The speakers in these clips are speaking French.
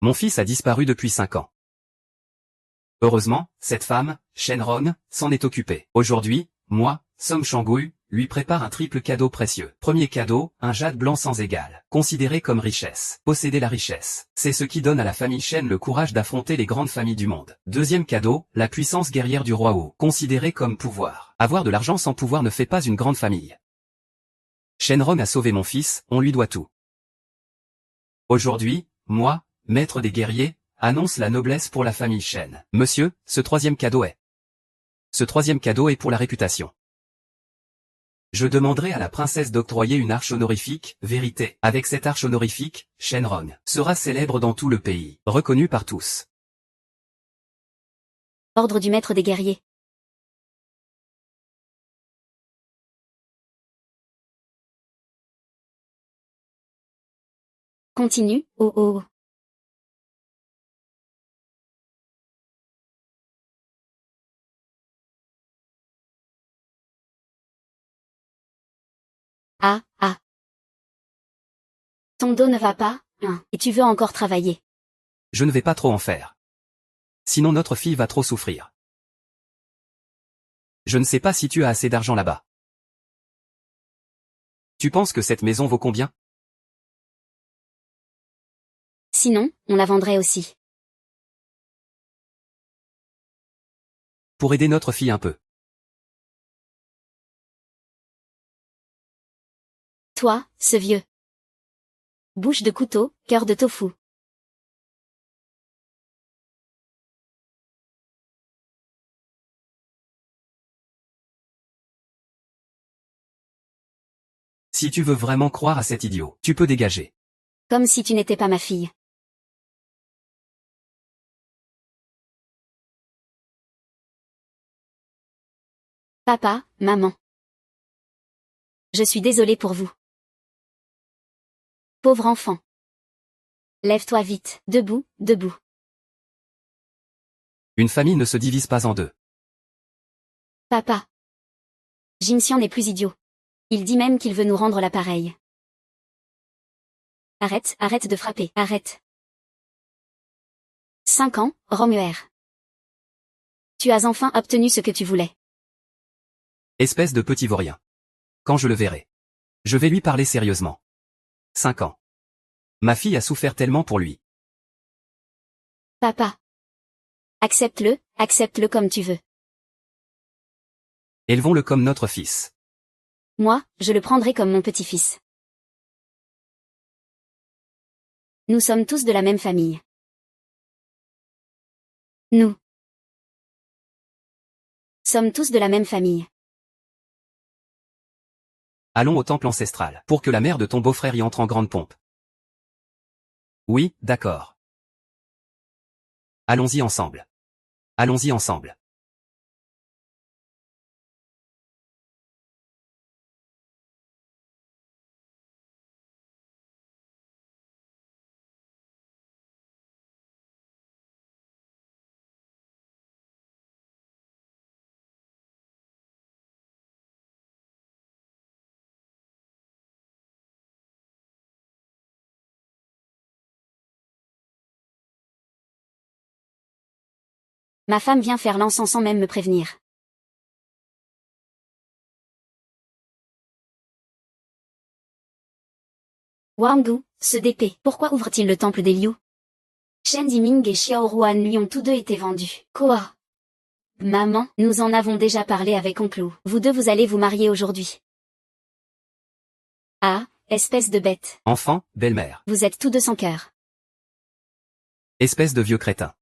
Mon fils a disparu depuis 5 ans. Heureusement, cette femme, Shenron, s'en est occupée. Aujourd'hui, moi, Song Shangui, lui prépare un triple cadeau précieux. Premier cadeau, un jade blanc sans égal, considéré comme richesse. Posséder la richesse, c'est ce qui donne à la famille Shen le courage d'affronter les grandes familles du monde. Deuxième cadeau, la puissance guerrière du roi Wu, considéré comme pouvoir. Avoir de l'argent sans pouvoir ne fait pas une grande famille. Shenron a sauvé mon fils, on lui doit tout. Aujourd'hui, moi, maître des guerriers, annonce la noblesse pour la famille Shen. Monsieur, ce troisième cadeau est pour la réputation. Je demanderai à la princesse d'octroyer une arche honorifique, vérité. Avec cette arche honorifique, Shenron sera célèbre dans tout le pays, reconnu par tous. Ordre du maître des guerriers. Continue, oh oh. Ah, ah. Ton dos ne va pas, hein, et tu veux encore travailler. Je ne vais pas trop en faire. Sinon notre fille va trop souffrir. Je ne sais pas si tu as assez d'argent là-bas. Tu penses que cette maison vaut combien? Sinon, on la vendrait aussi. Pour aider notre fille un peu. Toi, ce vieux. Bouche de couteau, cœur de tofu. Si tu veux vraiment croire à cet idiot, tu peux dégager. Comme si tu n'étais pas ma fille. Papa, maman. Je suis désolée pour vous. Pauvre enfant. Lève-toi vite, debout, debout. Une famille ne se divise pas en deux. Papa. Jinxian n'est plus idiot. Il dit même qu'il veut nous rendre l'appareil. Arrête, arrête de frapper, arrête. 5 ans, Romuer. Tu as enfin obtenu ce que tu voulais. Espèce de petit vaurien. Quand je le verrai, je vais lui parler sérieusement. 5 ans. Ma fille a souffert tellement pour lui. Papa. Accepte-le comme tu veux. Élevons-le comme notre fils. Moi, je le prendrai comme mon petit-fils. Nous sommes tous de la même famille. Nous sommes tous de la même famille. Allons au temple ancestral, pour que la mère de ton beau-frère y entre en grande pompe. Oui, d'accord. Allons-y ensemble. Allons-y ensemble. Ma femme vient faire l'encens sans même me prévenir. Wanggu, ce DP, pourquoi ouvre-t-il le temple des Liu? Shen Yiming et Xiao Ruan lui ont tous deux été vendus. Quoi? Maman, nous en avons déjà parlé avec oncle Wu. Vous deux vous allez vous marier aujourd'hui. Ah, espèce de bête. Enfant, belle-mère. Vous êtes tous deux sans cœur. Espèce de vieux crétin.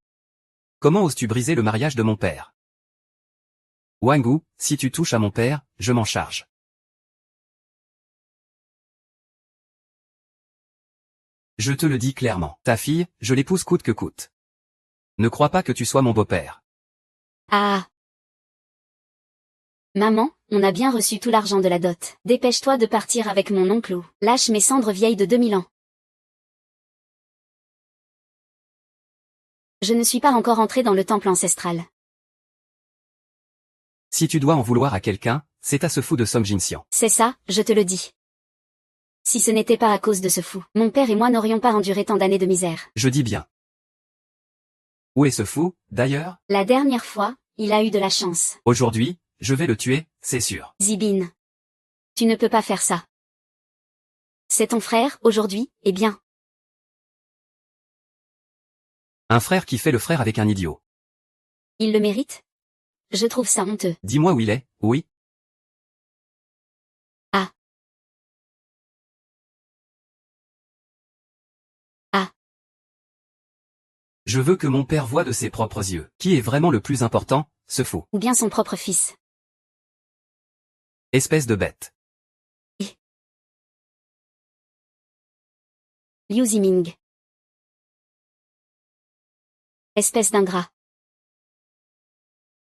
Comment oses-tu briser le mariage de mon père? Wanggu, si tu touches à mon père, je m'en charge. Je te le dis clairement. Ta fille, je l'épouse coûte que coûte. Ne crois pas que tu sois mon beau-père. Ah. Maman, on a bien reçu tout l'argent de la dot. Dépêche-toi de partir avec mon oncle Wu. Lâche mes cendres vieilles de 2000 ans. Je ne suis pas encore entrée dans le temple ancestral. Si tu dois en vouloir à quelqu'un, c'est à ce fou de Song Jinxian. C'est ça, je te le dis. Si ce n'était pas à cause de ce fou, mon père et moi n'aurions pas enduré tant d'années de misère. Je dis bien. Où est ce fou, d'ailleurs? La dernière fois, il a eu de la chance. Aujourd'hui, je vais le tuer, c'est sûr. Zibin. Tu ne peux pas faire ça. C'est ton frère, aujourd'hui, eh bien. Un frère qui fait le frère avec un idiot. Il le mérite? Je trouve ça honteux. Dis-moi où il est, oui? Ah. Ah. Je veux que mon père voie de ses propres yeux. Qui est vraiment le plus important, ce fou? Ou bien son propre fils. Espèce de bête. Liu Ziming. Espèce d'ingrat.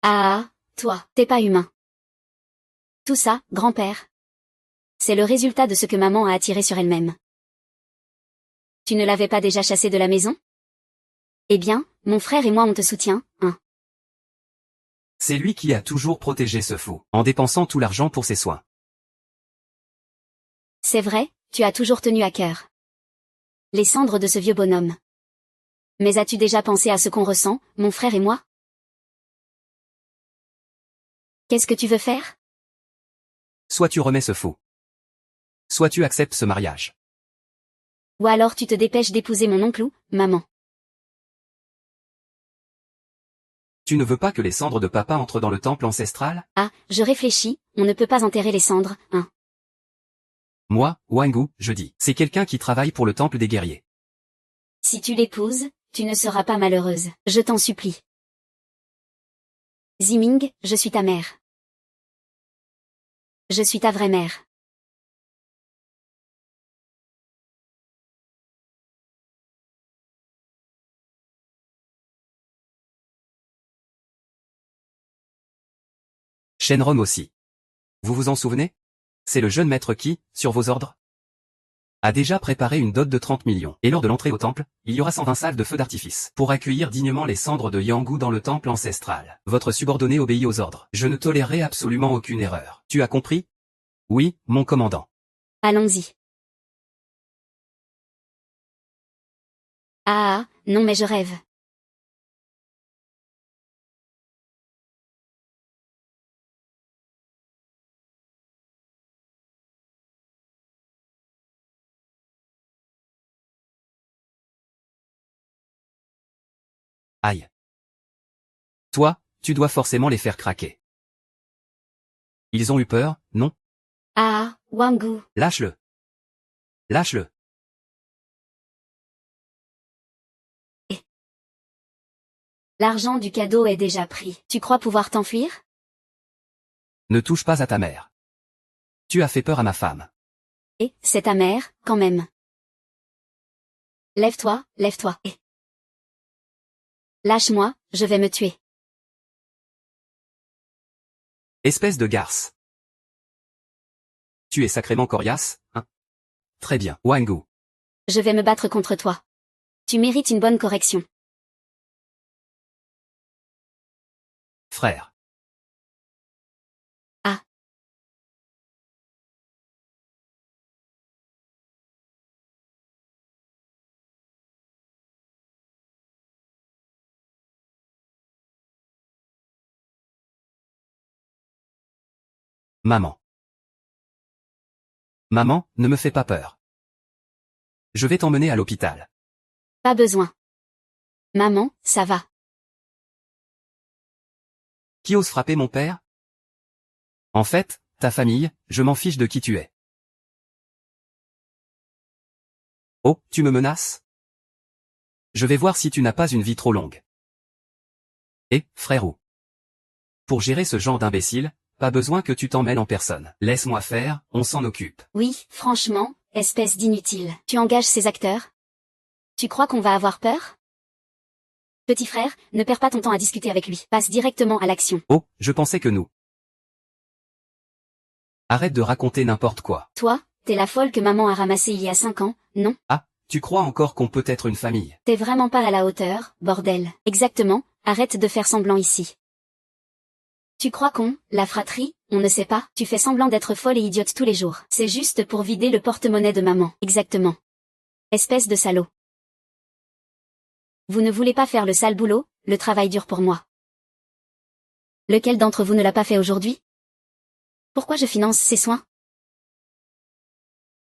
Ah, toi, t'es pas humain. Tout ça, grand-père. C'est le résultat de ce que maman a attiré sur elle-même. Tu ne l'avais pas déjà chassé de la maison? Eh bien, mon frère et moi on te soutient, hein. C'est lui qui a toujours protégé ce fou, en dépensant tout l'argent pour ses soins. C'est vrai, tu as toujours tenu à cœur les cendres de ce vieux bonhomme. Mais as-tu déjà pensé à ce qu'on ressent, mon frère et moi? Qu'est-ce que tu veux faire? Soit tu remets ce fou. Soit tu acceptes ce mariage. Ou alors tu te dépêches d'épouser mon oncle ou, maman. Tu ne veux pas que les cendres de papa entrent dans le temple ancestral? Ah, je réfléchis, on ne peut pas enterrer les cendres, hein. Moi, Wangu, je dis. C'est quelqu'un qui travaille pour le temple des guerriers. Si tu l'épouses, tu ne seras pas malheureuse, je t'en supplie. Ziming, je suis ta mère. Je suis ta vraie mère. Shenron aussi. Vous vous en souvenez? C'est le jeune maître qui, sur vos ordres, a déjà préparé une dot de 30 millions. Et lors de l'entrée au temple, il y aura 120 salles de feux d'artifice pour accueillir dignement les cendres de Yangu dans le temple ancestral. Votre subordonné obéit aux ordres. Je ne tolérerai absolument aucune erreur. Tu as compris? Oui, mon commandant. Allons-y. Ah, non mais je rêve. Aïe. Toi, tu dois forcément les faire craquer. Ils ont eu peur, non? Ah, Wangu. Lâche-le. Lâche-le. L'argent du cadeau est déjà pris. Tu crois pouvoir t'enfuir? Ne touche pas à ta mère. Tu as fait peur à ma femme. Et, c'est ta mère, quand même. Lève-toi, lève-toi. Et. Lâche-moi, je vais me tuer. Espèce de garce. Tu es sacrément coriace, hein? Très bien, Wangu. Je vais me battre contre toi. Tu mérites une bonne correction. Frère. Ah. Maman. Maman, ne me fais pas peur. Je vais t'emmener à l'hôpital. Pas besoin. Maman, ça va. Qui ose frapper mon père? En fait, ta famille, je m'en fiche de qui tu es. Oh, tu me menaces? Je vais voir si tu n'as pas une vie trop longue. Et, frérot. Pour gérer ce genre d'imbécile, pas besoin que tu t'en mêles en personne. Laisse-moi faire, on s'en occupe. Oui, franchement, espèce d'inutile. Tu engages ces acteurs? Tu crois qu'on va avoir peur? Petit frère, ne perds pas ton temps à discuter avec lui. Passe directement à l'action. Oh, je pensais que nous. Arrête de raconter n'importe quoi. Toi, t'es la folle que maman a ramassée il y a 5 ans, non? Ah, tu crois encore qu'on peut être une famille? T'es vraiment pas à la hauteur, bordel. Exactement, arrête de faire semblant ici. Tu crois qu'on, la fratrie, on ne sait pas? Tu fais semblant d'être folle et idiote tous les jours. C'est juste pour vider le porte-monnaie de maman. Exactement. Espèce de salaud. Vous ne voulez pas faire le sale boulot, le travail dur pour moi. Lequel d'entre vous ne l'a pas fait aujourd'hui? Pourquoi je finance ses soins?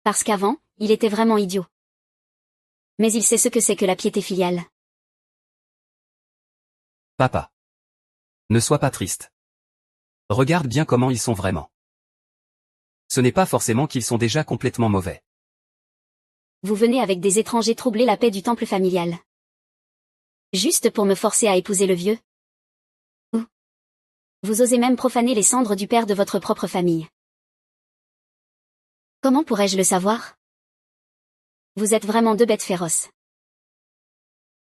Parce qu'avant, il était vraiment idiot. Mais il sait ce que c'est que la piété filiale. Papa. Ne sois pas triste. Regarde bien comment ils sont vraiment. Ce n'est pas forcément qu'ils sont déjà complètement mauvais. Vous venez avec des étrangers troubler la paix du temple familial. Juste pour me forcer à épouser le vieux? Ou vous osez même profaner les cendres du père de votre propre famille. Comment pourrais-je le savoir? Vous êtes vraiment deux bêtes féroces.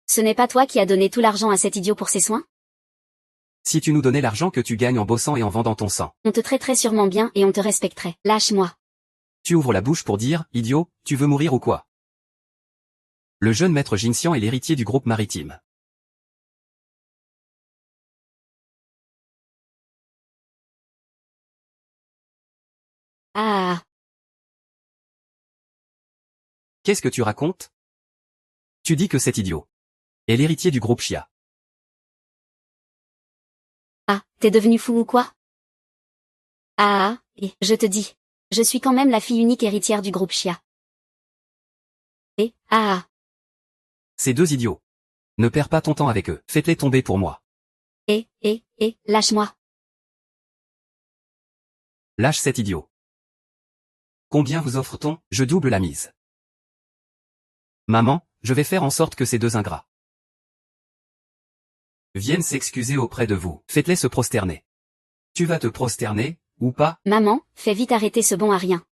Ce n'est pas toi qui as donné tout l'argent à cet idiot pour ses soins? Si tu nous donnais l'argent que tu gagnes en bossant et en vendant ton sang. On te traiterait sûrement bien et on te respecterait. Lâche-moi. Tu ouvres la bouche pour dire, idiot, tu veux mourir ou quoi? Le jeune maître Jinxian est l'héritier du groupe maritime. Ah. Qu'est-ce que tu racontes? Tu dis que cet idiot est l'héritier du groupe Xia. Ah, t'es devenu fou ou quoi? Et je te dis. Je suis quand même la fille unique héritière du groupe Xia. Ces deux idiots. Ne perds pas ton temps avec eux, faites-les tomber pour moi. Lâche-moi. Lâche cet idiot. Combien vous offre-t-on? Je double la mise. Maman, je vais faire en sorte que ces deux ingrats viennent s'excuser auprès de vous. Faites-les se prosterner. Tu vas te prosterner, ou pas? Maman, fais vite arrêter ce bon à rien.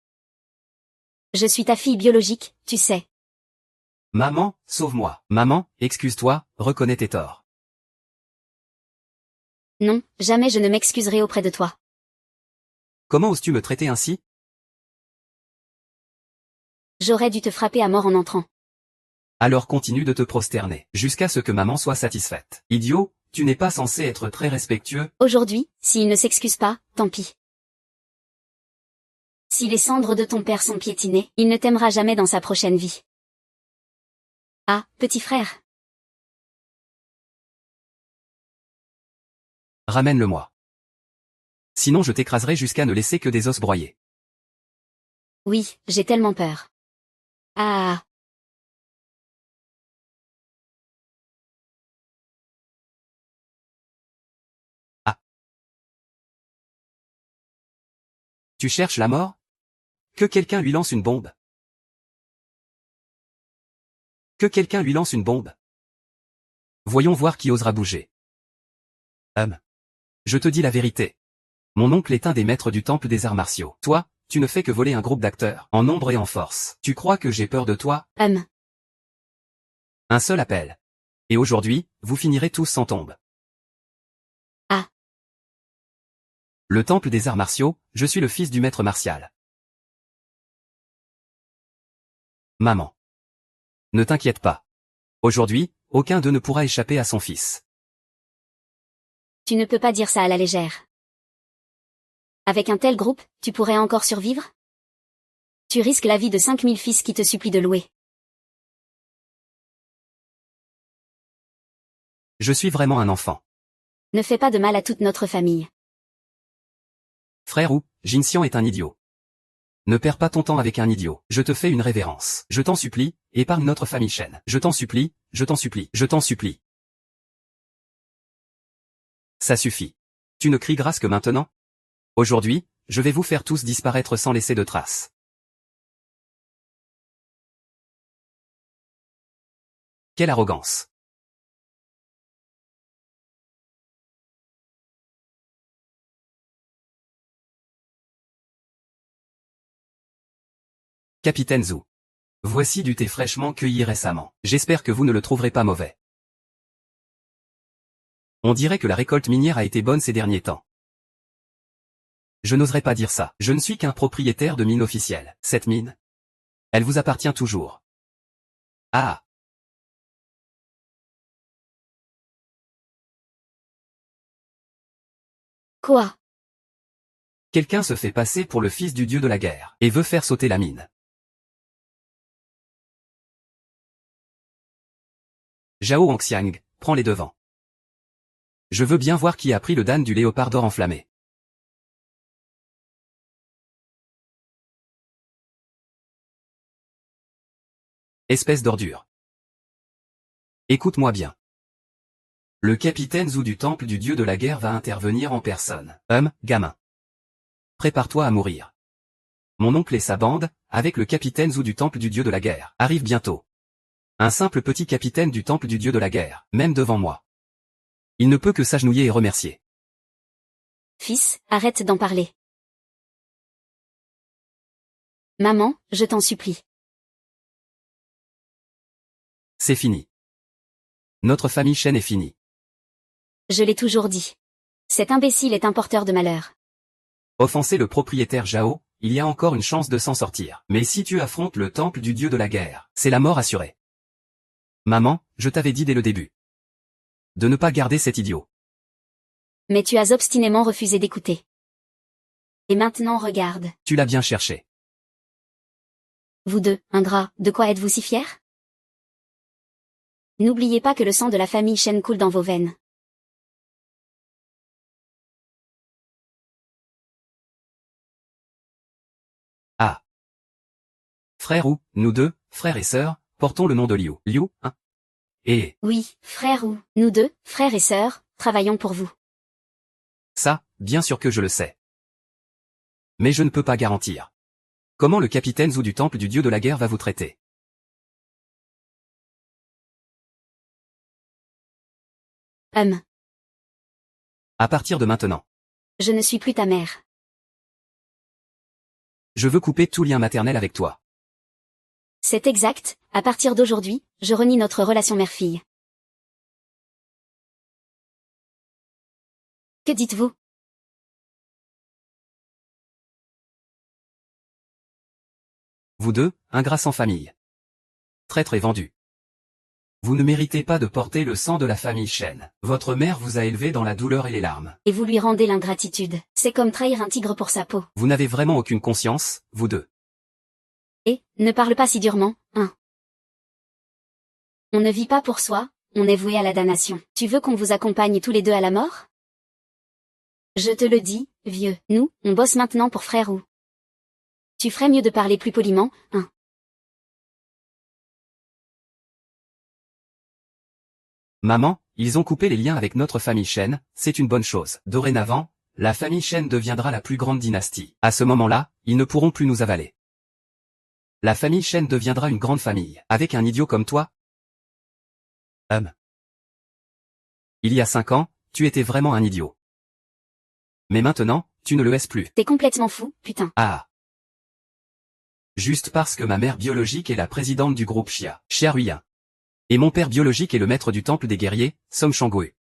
Je suis ta fille biologique, tu sais. Maman, sauve-moi. Maman, excuse-toi, reconnais tes torts. Non, jamais je ne m'excuserai auprès de toi. Comment oses-tu me traiter ainsi? J'aurais dû te frapper à mort en entrant. Alors continue de te prosterner, jusqu'à ce que maman soit satisfaite. Idiot, tu n'es pas censé être très respectueux. Aujourd'hui, s'il ne s'excuse pas, tant pis. Si les cendres de ton père sont piétinées, il ne t'aimera jamais dans sa prochaine vie. Ah, petit frère. Ramène-le-moi. Sinon je t'écraserai jusqu'à ne laisser que des os broyés. Oui, j'ai tellement peur. Ah. Ah. Tu cherches la mort? Que quelqu'un lui lance une bombe. Que quelqu'un lui lance une bombe. Voyons voir qui osera bouger. Je te dis la vérité. Mon oncle est un des maîtres du temple des arts martiaux. Toi, tu ne fais que voler un groupe d'acteurs, en nombre et en force. Tu crois que j'ai peur de toi? Un seul appel. Et aujourd'hui, vous finirez tous sans tombe. Ah. Le temple des arts martiaux, je suis le fils du maître martial. Maman. Ne t'inquiète pas. Aujourd'hui, aucun d'eux ne pourra échapper à son fils. Tu ne peux pas dire ça à la légère. Avec un tel groupe, tu pourrais encore survivre? Tu risques la vie de 5000 fils qui te supplient de louer. Je suis vraiment un enfant. Ne fais pas de mal à toute notre famille. Frère Wu, Jinxian est un idiot. Ne perds pas ton temps avec un idiot. Je te fais une révérence. Je t'en supplie, épargne notre famille Shen. Je t'en supplie, je t'en supplie, je t'en supplie. Ça suffit. Tu ne cries grâce que maintenant? Aujourd'hui, je vais vous faire tous disparaître sans laisser de traces. Quelle arrogance. Capitaine Zhu. Voici du thé fraîchement cueilli récemment. J'espère que vous ne le trouverez pas mauvais. On dirait que la récolte minière a été bonne ces derniers temps. Je n'oserais pas dire ça. Je ne suis qu'un propriétaire de mine officielle. Cette mine, elle vous appartient toujours. Ah. Quoi? Quelqu'un se fait passer pour le fils du dieu de la guerre, et veut faire sauter la mine. Zhao Angxiang, prends les devants. Je veux bien voir qui a pris le dan du léopard d'or enflammé. Espèce d'ordure. Écoute-moi bien. Le capitaine Zhu du temple du dieu de la guerre va intervenir en personne. Gamin. Prépare-toi à mourir. Mon oncle et sa bande, avec le capitaine Zhu du temple du dieu de la guerre, arrivent bientôt. Un simple petit capitaine du temple du dieu de la guerre, même devant moi. Il ne peut que s'agenouiller et remercier. Fils, arrête d'en parler. Maman, je t'en supplie. C'est fini. Notre famille Shen est finie. Je l'ai toujours dit. Cet imbécile est un porteur de malheur. Offenser le propriétaire Zhao, il y a encore une chance de s'en sortir. Mais si tu affrontes le temple du dieu de la guerre, c'est la mort assurée. Maman, je t'avais dit dès le début de ne pas garder cet idiot. Mais tu as obstinément refusé d'écouter. Et maintenant regarde. Tu l'as bien cherché. Vous deux, ingrats, de quoi êtes-vous si fiers? N'oubliez pas que le sang de la famille Shen coule dans vos veines. Ah. Frère ou, nous deux, frères et sœurs, portons le nom de Liu. Liu, hein? Et... Oui, frère ou, nous deux, frères et sœurs, travaillons pour vous. Ça, bien sûr que je le sais. Mais je ne peux pas garantir. Comment le capitaine Zhu du temple du dieu de la guerre va vous traiter? À partir de maintenant. Je ne suis plus ta mère. Je veux couper tout lien maternel avec toi. C'est exact, à partir d'aujourd'hui, je renie notre relation mère-fille. Que dites-vous? Vous deux, ingrats sans famille. Traître et vendu. Vous ne méritez pas de porter le sang de la famille Shen. Votre mère vous a élevé dans la douleur et les larmes. Et vous lui rendez l'ingratitude. C'est comme trahir un tigre pour sa peau. Vous n'avez vraiment aucune conscience, vous deux. Et, ne parle pas si durement, hein. On ne vit pas pour soi, on est voué à la damnation. Tu veux qu'on vous accompagne tous les deux à la mort? Je te le dis, vieux, nous, on bosse maintenant pour frère ou. Tu ferais mieux de parler plus poliment, hein. Maman, ils ont coupé les liens avec notre famille Shen, c'est une bonne chose. Dorénavant, la famille Shen deviendra la plus grande dynastie. À ce moment-là, ils ne pourront plus nous avaler. La famille Shen deviendra une grande famille. Avec un idiot comme toi? Il y a 5 ans, tu étais vraiment un idiot. Mais maintenant, tu ne le es plus. T'es complètement fou, putain. Ah. Juste parce que ma mère biologique est la présidente du groupe Xia, Xia Ruyan. Et mon père biologique est le maître du temple des guerriers, Song Shangui.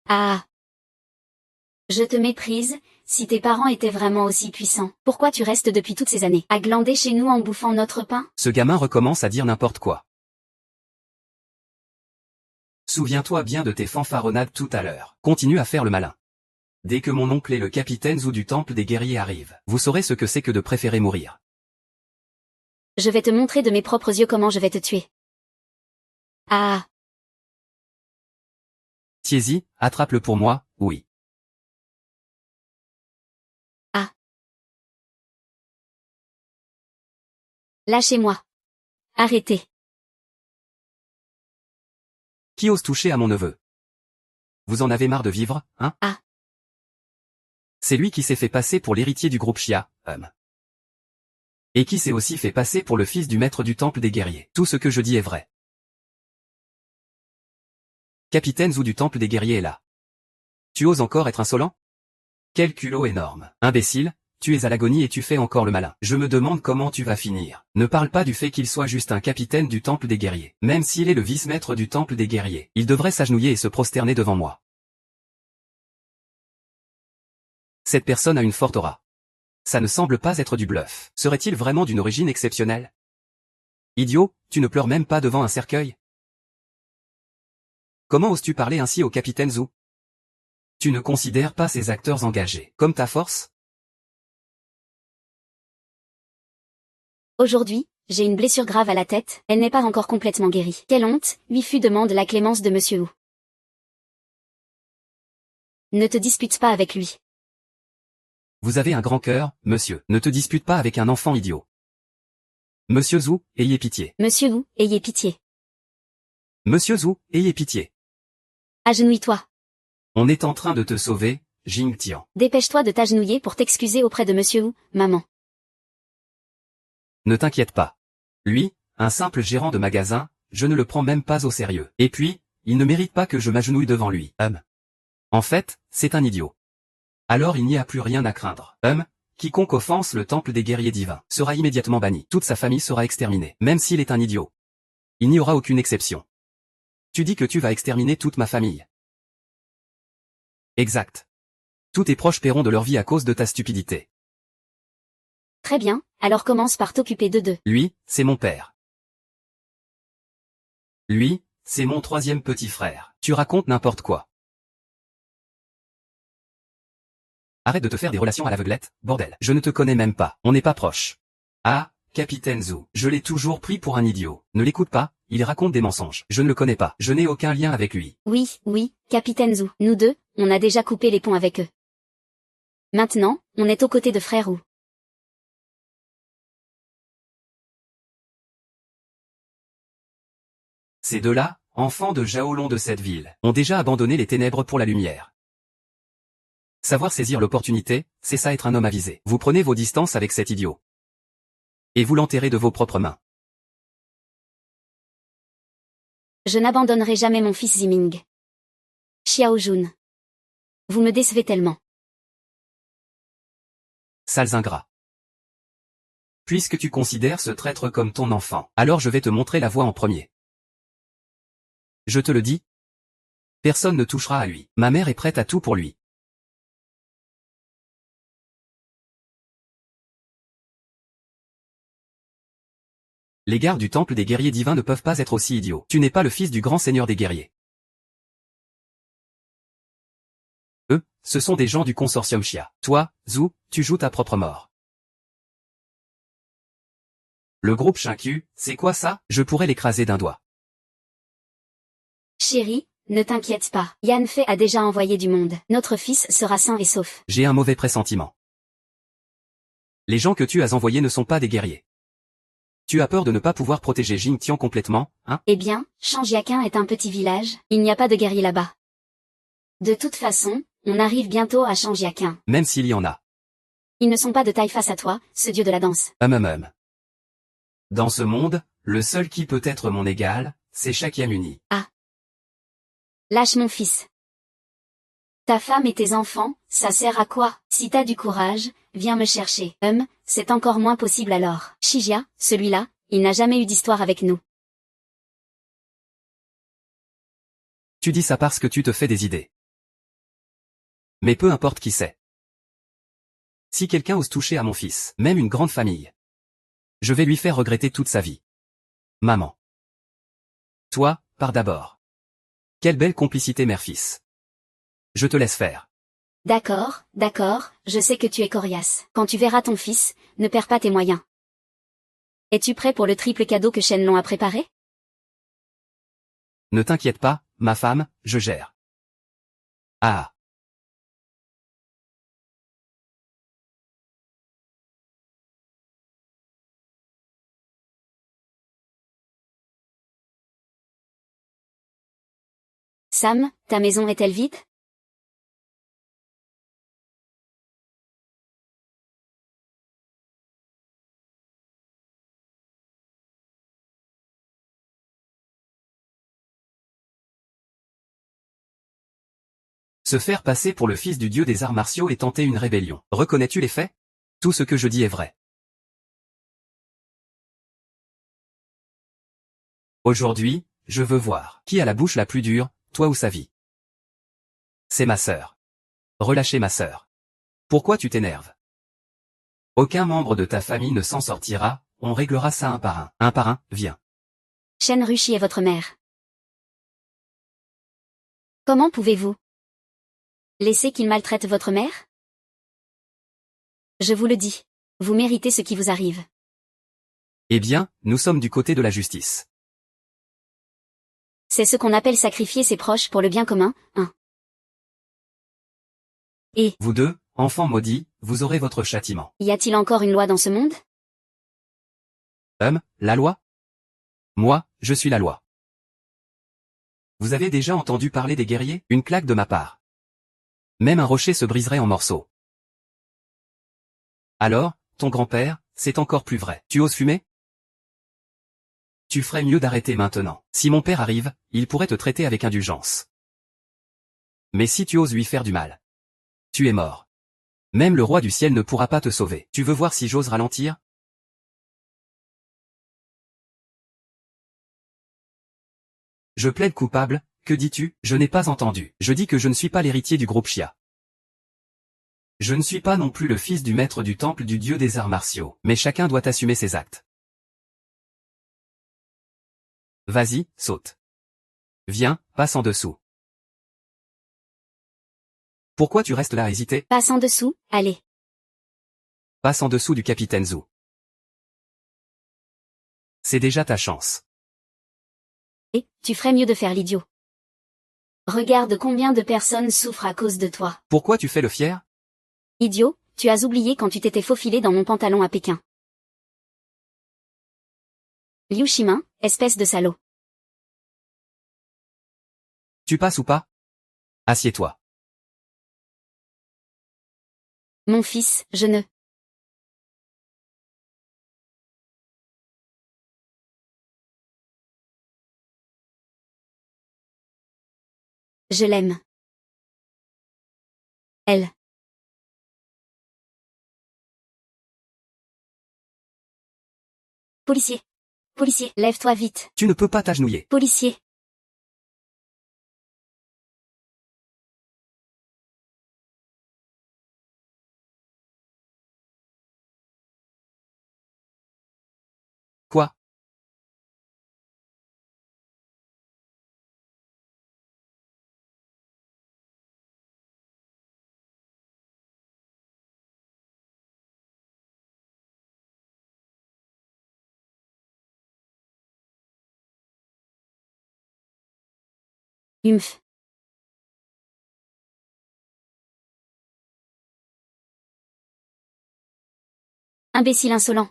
Ah. Je te méprise, si tes parents étaient vraiment aussi puissants. Pourquoi tu restes depuis toutes ces années à glander chez nous en bouffant notre pain? Ce gamin recommence à dire n'importe quoi. Souviens-toi bien de tes fanfaronnades tout à l'heure. Continue à faire le malin. Dès que mon oncle et le capitaine Zhu du temple des guerriers arrivent, vous saurez ce que c'est que de préférer mourir. Je vais te montrer de mes propres yeux comment je vais te tuer. Ah. Tiesi, attrape-le pour moi, oui. Ah. Lâchez-moi. Arrêtez. Qui ose toucher à mon neveu? Vous en avez marre de vivre, hein? Ah. C'est lui qui s'est fait passer pour l'héritier du groupe Xia, Et qui s'est aussi fait passer pour le fils du maître du temple des guerriers. Tout ce que je dis est vrai. Capitaine Zhu du temple des guerriers est là. Tu oses encore être insolent? Quel culot énorme. Imbécile, tu es à l'agonie et tu fais encore le malin. Je me demande comment tu vas finir. Ne parle pas du fait qu'il soit juste un capitaine du temple des guerriers. Même s'il est le vice-maître du temple des guerriers, il devrait s'agenouiller et se prosterner devant moi. Cette personne a une forte aura. Ça ne semble pas être du bluff. Serait-il vraiment d'une origine exceptionnelle? Idiot, tu ne pleures même pas devant un cercueil? Comment oses-tu parler ainsi au capitaine Zhu? Tu ne considères pas ces acteurs engagés comme ta force? Aujourd'hui, j'ai une blessure grave à la tête, elle n'est pas encore complètement guérie. Quelle honte, Wifu demande la clémence de Monsieur Wu. Ne te dispute pas avec lui. Vous avez un grand cœur, monsieur. Ne te dispute pas avec un enfant idiot. Monsieur Zhu, ayez pitié. Monsieur Wu, ayez pitié. Monsieur Zhu, ayez pitié. Agenouille-toi. On est en train de te sauver, Jing Tian. Dépêche-toi de t'agenouiller pour t'excuser auprès de Monsieur Wu, maman. Ne t'inquiète pas. Lui, un simple gérant de magasin, je ne le prends même pas au sérieux. Et puis, il ne mérite pas que je m'agenouille devant lui. En fait, c'est un idiot. Alors il n'y a plus rien à craindre. Quiconque offense le temple des guerriers divins sera immédiatement banni. Toute sa famille sera exterminée, même s'il est un idiot. Il n'y aura aucune exception. Tu dis que tu vas exterminer toute ma famille. Exact. Tous tes proches paieront de leur vie à cause de ta stupidité. Très bien, alors commence par t'occuper d'eux. Lui, c'est mon père. Lui, c'est mon troisième petit frère. Tu racontes n'importe quoi. Arrête de te faire des relations à l'aveuglette, bordel. Je ne te connais même pas, on n'est pas proche. Ah, Capitaine Zhu, je l'ai toujours pris pour un idiot. Ne l'écoute pas, il raconte des mensonges. Je ne le connais pas, je n'ai aucun lien avec lui. Oui, Capitaine Zhu. Nous deux, on a déjà coupé les ponts avec eux. Maintenant, on est aux côtés de Frère Wu. Ces deux-là, enfants de Jaolong de cette ville, ont déjà abandonné les ténèbres pour la lumière. Savoir saisir l'opportunité, c'est ça être un homme avisé. Vous prenez vos distances avec cet idiot. Et vous l'enterrez de vos propres mains. Je n'abandonnerai jamais mon fils Ziming. Xiao Jun. Vous me décevez tellement. Sales ingrats. Puisque tu considères ce traître comme ton enfant, alors je vais te montrer la voie en premier. Je te le dis. Personne ne touchera à lui. Ma mère est prête à tout pour lui. Les gardes du temple des guerriers divins ne peuvent pas être aussi idiots. Tu n'es pas le fils du grand seigneur des guerriers. Eux, ce sont des gens du consortium Xia. Toi, Zhu, tu joues ta propre mort. Le groupe Shinku, c'est quoi ça? Je pourrais l'écraser d'un doigt. Chérie, ne t'inquiète pas. Yan Fei a déjà envoyé du monde. Notre fils sera sain et sauf. J'ai un mauvais pressentiment. Les gens que tu as envoyés ne sont pas des guerriers. Tu as peur de ne pas pouvoir protéger Jing Tian complètement, hein? Eh bien, Shangjiaquin est un petit village, il n'y a pas de guerriers là-bas. De toute façon, on arrive bientôt à Shangjiaquin. Même s'il y en a. Ils ne sont pas de taille face à toi, ce dieu de la danse. Dans ce monde, le seul qui peut être mon égal, c'est Shakyamuni. Ah. Lâche mon fils. Ta femme et tes enfants, ça sert à quoi? Si t'as du courage, viens me chercher. C'est encore moins possible alors. Shijia, celui-là, il n'a jamais eu d'histoire avec nous. Tu dis ça parce que tu te fais des idées. Mais peu importe qui c'est. Si quelqu'un ose toucher à mon fils, même une grande famille, je vais lui faire regretter toute sa vie. Maman. Toi, pars d'abord. Quelle belle complicité mère-fils. Je te laisse faire. D'accord, je sais que tu es coriace. Quand tu verras ton fils, ne perds pas tes moyens. Es-tu prêt pour le triple cadeau que Shenlong a préparé? Ne t'inquiète pas, ma femme, je gère. Ah. Sam, ta maison est-elle vide? Se faire passer pour le fils du dieu des arts martiaux et tenter une rébellion. Reconnais-tu les faits? Tout ce que je dis est vrai. Aujourd'hui, je veux voir qui a la bouche la plus dure, toi ou sa vie. C'est ma sœur. Relâchez ma sœur. Pourquoi tu t'énerves? Aucun membre de ta famille ne s'en sortira, on réglera ça un par un. Un par un, viens. Shen Rushi est votre mère. Comment pouvez-vous laisser qu'il maltraite votre mère? Je vous le dis. Vous méritez ce qui vous arrive. Eh bien, nous sommes du côté de la justice. C'est ce qu'on appelle sacrifier ses proches pour le bien commun, hein. Et, Vous deux, enfants maudits, vous aurez votre châtiment. y a-t-il encore une loi dans ce monde? La loi? Moi, je suis la loi. Vous avez déjà entendu parler des guerriers? Une claque de ma part. Même un rocher se briserait en morceaux. Alors, ton grand-père, c'est encore plus vrai. Tu oses fumer? Tu ferais mieux d'arrêter maintenant. Si mon père arrive, il pourrait te traiter avec indulgence. Mais si tu oses lui faire du mal, tu es mort. Même le roi du ciel ne pourra pas te sauver. Tu veux voir si j'ose ralentir? Je plaide coupable, que dis-tu? Je n'ai pas entendu. Je dis que je ne suis pas l'héritier du groupe Chia. Je ne suis pas non plus le fils du maître du temple du dieu des arts martiaux, mais chacun doit assumer ses actes. Vas-y, saute. Viens, passe en dessous. Pourquoi tu restes là à hésiter? Passe en dessous, allez. Passe en dessous du capitaine Zhu. C'est déjà ta chance. Et, tu ferais mieux de faire l'idiot. Regarde combien de personnes souffrent à cause de toi. Pourquoi tu fais le fier? Idiot, tu as oublié quand tu t'étais faufilé dans mon pantalon à Pékin. Liu Shimin, espèce de salaud. Tu passes ou pas? Assieds-toi. Mon fils, je ne. Je l'aime. Elle. Policier. Policier, lève-toi vite. Tu ne peux pas t'agenouiller. Policier. Quoi? Humph. Imbécile insolent.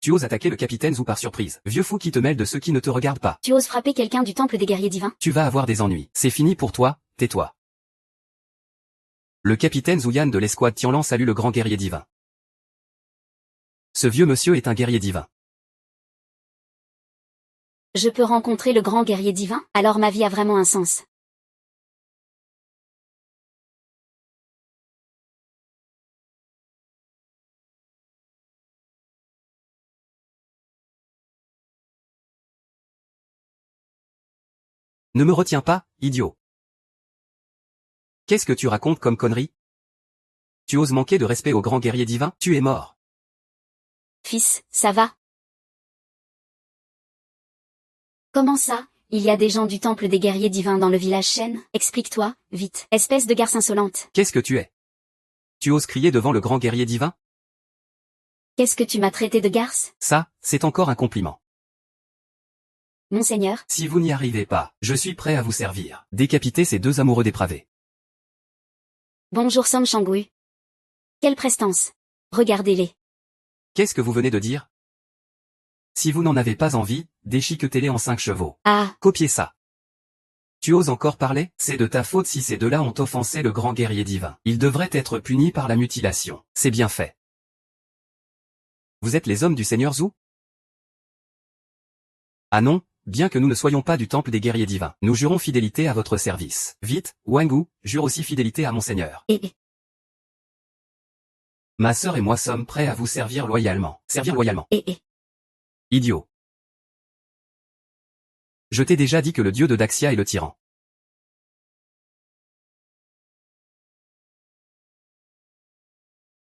Tu oses attaquer le capitaine Zhu par surprise. Vieux fou qui te mêle de ceux qui ne te regardent pas. Tu oses frapper quelqu'un du temple des guerriers divins? Tu vas avoir des ennuis. C'est fini pour toi, tais-toi. Le capitaine Zhu Yan de l'escouade Tianlan salue le grand guerrier divin. Ce vieux monsieur est un guerrier divin. Je peux rencontrer le grand guerrier divin? Alors ma vie a vraiment un sens. Ne me retiens pas, idiot. Qu'est-ce que tu racontes comme connerie? Tu oses manquer de respect au grand guerrier divin? Tu es mort. Fils, ça va? Comment ça? Il y a des gens du temple des guerriers divins dans le village Shen? Explique-toi, vite. Espèce de garce insolente. Qu'est-ce que tu es? Tu oses crier devant le grand guerrier divin? Qu'est-ce que tu m'as traité de garce? Ça, c'est encore un compliment. Monseigneur. Si vous n'y arrivez pas, je suis prêt à vous servir. Décapiter ces deux amoureux dépravés. Bonjour Som Shangui. Quelle prestance. Regardez-les. Qu'est-ce que vous venez de dire? Si vous n'en avez pas envie, déchiquetez-les en 5 chevaux. Ah. Copiez ça. Tu oses encore parler? C'est de ta faute si ces deux-là ont offensé le grand guerrier divin. Ils devraient être punis par la mutilation. C'est bien fait. Vous êtes les hommes du Seigneur Zhu? Ah non, bien que nous ne soyons pas du temple des guerriers divins, nous jurons fidélité à votre service. Vite, Wangu, jure aussi fidélité à mon Seigneur. Et. Ma sœur et moi sommes prêts à vous servir loyalement. Servir loyalement. Et. Idiot. Je t'ai déjà dit que le dieu de Daxia est le tyran.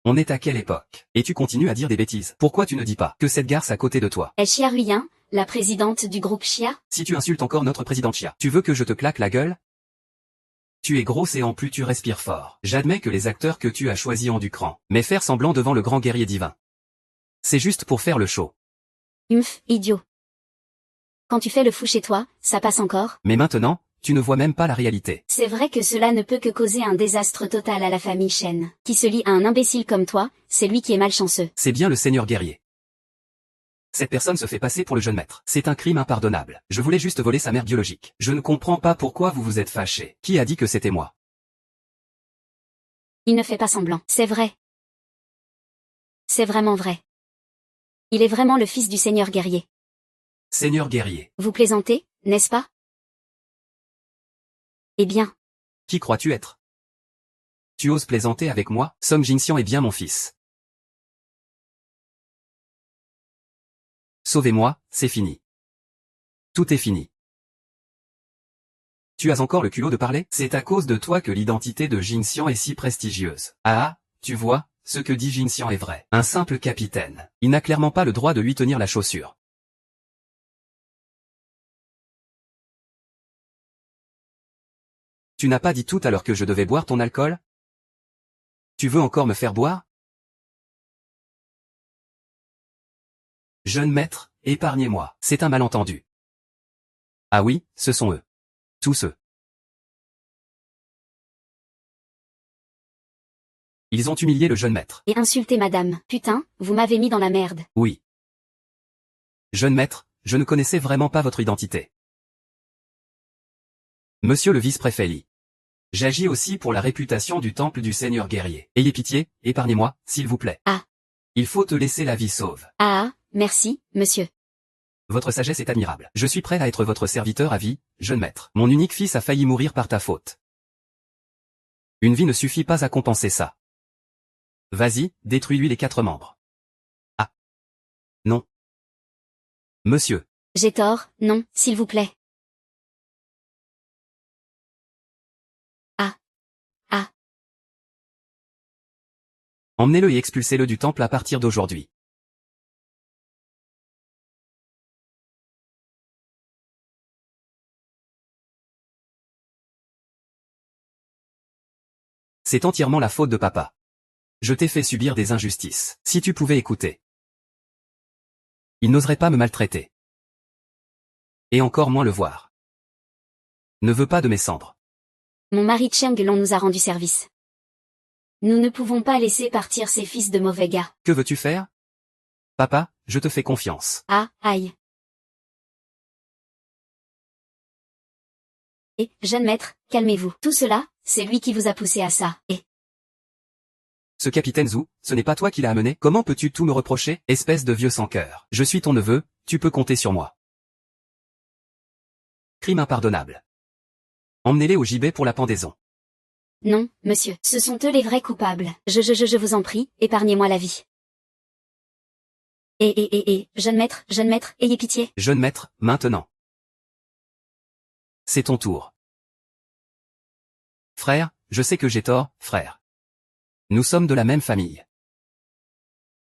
On est à quelle époque? Et tu continues à dire des bêtises. Pourquoi tu ne dis pas que cette garce à côté de toi? Est Xia Ruyan, la présidente du groupe Xia? Si tu insultes encore notre présidente Xia, tu veux que je te claque la gueule? Tu es grosse et en plus tu respires fort. J'admets que les acteurs que tu as choisis ont du cran, mais faire semblant devant le grand guerrier divin. C'est juste pour faire le show. Idiot. Quand tu fais le fou chez toi, ça passe encore? Mais maintenant, tu ne vois même pas la réalité. C'est vrai que cela ne peut que causer un désastre total à la famille Shen. Qui se lie à un imbécile comme toi, c'est lui qui est malchanceux. C'est bien le seigneur guerrier. Cette personne se fait passer pour le jeune maître. C'est un crime impardonnable. Je voulais juste voler sa mère biologique. Je ne comprends pas pourquoi vous vous êtes fâché. Qui a dit que c'était moi? Il ne fait pas semblant. C'est vrai. C'est vraiment vrai. Il est vraiment le fils du seigneur guerrier. Seigneur guerrier. Vous plaisantez, n'est-ce pas? Eh bien. Qui crois-tu être? Tu oses plaisanter avec moi? Song Jingxian est bien mon fils. Sauvez-moi, c'est fini. Tout est fini. Tu as encore le culot de parler? C'est à cause de toi que l'identité de Jingxian est si prestigieuse. Ah, tu vois, ce que dit Jingxian est vrai. Un simple capitaine. Il n'a clairement pas le droit de lui tenir la chaussure. Tu n'as pas dit tout à l'heure que je devais boire ton alcool? Tu veux encore me faire boire? Jeune maître, épargnez-moi. C'est un malentendu. Ah oui, ce sont eux. Tous eux. Ils ont humilié le jeune maître. Et insulté madame. Putain, vous m'avez mis dans la merde. Oui. Jeune maître, je ne connaissais vraiment pas votre identité. Monsieur le vice-préfet Li. J'agis aussi pour la réputation du temple du seigneur guerrier. Ayez pitié, épargnez-moi, s'il vous plaît. Ah. Il faut te laisser la vie sauve. Ah, merci, monsieur. Votre sagesse est admirable. Je suis prêt à être votre serviteur à vie, jeune maître. Mon unique fils a failli mourir par ta faute. Une vie ne suffit pas à compenser ça. Vas-y, détruis-lui les 4 membres. Ah. Non. Monsieur. J'ai tort, non, s'il vous plaît. Ah. Ah. Emmenez-le et expulsez-le du temple à partir d'aujourd'hui. C'est entièrement la faute de papa. Je t'ai fait subir des injustices. Si tu pouvais écouter. Il n'oserait pas me maltraiter. Et encore moins le voir. Ne veux pas de mes cendres. Mon mari Cheng Long nous a rendu service. Nous ne pouvons pas laisser partir ces fils de mauvais gars. Que veux-tu faire? Papa, je te fais confiance. Ah, aïe. Et, jeune maître, calmez-vous. Tout cela, c'est lui qui vous a poussé à ça. Et, Ce capitaine Zhu, ce n'est pas toi qui l'as amené? Comment peux-tu tout me reprocher, espèce de vieux sans cœur? Je suis ton neveu, tu peux compter sur moi. Crime impardonnable. Emmenez-les au gibet pour la pendaison. non, monsieur, ce sont eux les vrais coupables. Je vous en prie, épargnez-moi la vie. Jeune maître, ayez pitié. Jeune maître, maintenant. C'est ton tour. Frère, je sais que j'ai tort, frère. Nous sommes de la même famille.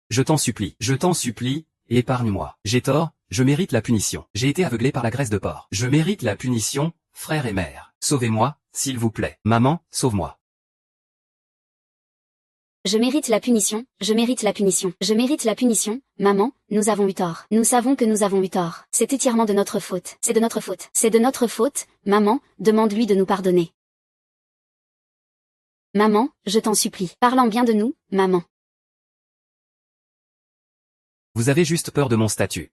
Je t'en supplie, épargne-moi. J'ai tort, je mérite la punition. J'ai été aveuglé par la graisse de porc. Je mérite la punition, frère et mère. Sauvez-moi, s'il vous plaît. Maman, sauve-moi. Je mérite la punition, je mérite la punition, je mérite la punition, maman, nous avons eu tort. Nous savons que nous avons eu tort. C'est entièrement de notre faute. C'est de notre faute. C'est de notre faute, maman, demande-lui de nous pardonner. Maman, je t'en supplie. Parlant bien de nous, maman. Vous avez juste peur de mon statut.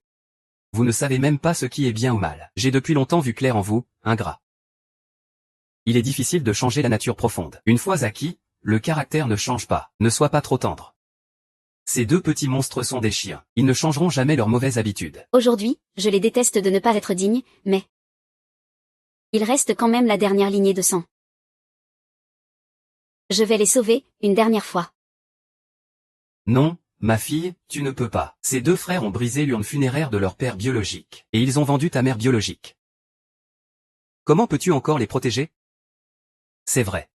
Vous ne savez même pas ce qui est bien ou mal. J'ai depuis longtemps vu clair en vous, ingrat. Il est difficile de changer la nature profonde. Une fois acquis, le caractère ne change pas. Ne sois pas trop tendre. Ces deux petits monstres sont des chiens. Ils ne changeront jamais leurs mauvaises habitudes. Aujourd'hui, je les déteste de ne pas être dignes, mais il reste quand même la dernière lignée de sang. Je vais les sauver, une dernière fois. Non, ma fille, tu ne peux pas. Ces deux frères ont brisé l'urne funéraire de leur père biologique. Et ils ont vendu ta mère biologique. Comment peux-tu encore les protéger? C'est vrai.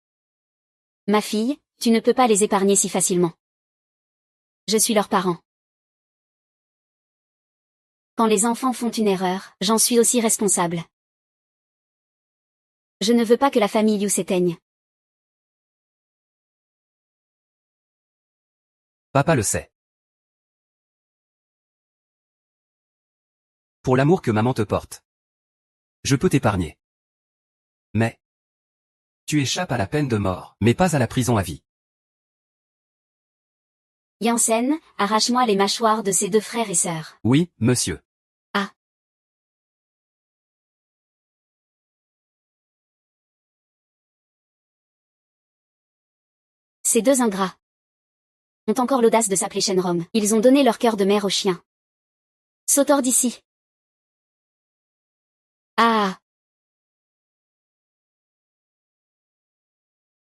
Ma fille, tu ne peux pas les épargner si facilement. Je suis leur parent. Quand les enfants font une erreur, j'en suis aussi responsable. Je ne veux pas que la famille Liu s'éteigne. Papa le sait. pour l'amour que maman te porte. Je peux t'épargner. Mais tu échappes à la peine de mort, mais pas à la prison à vie. Yansen, arrache-moi les mâchoires de ces deux frères et sœurs. Oui, monsieur. Ah. Ces deux ingrats ont encore l'audace de s'appeler Shenron. Ils ont donné leur cœur de mère au chien. Saute hors d'ici. Ah.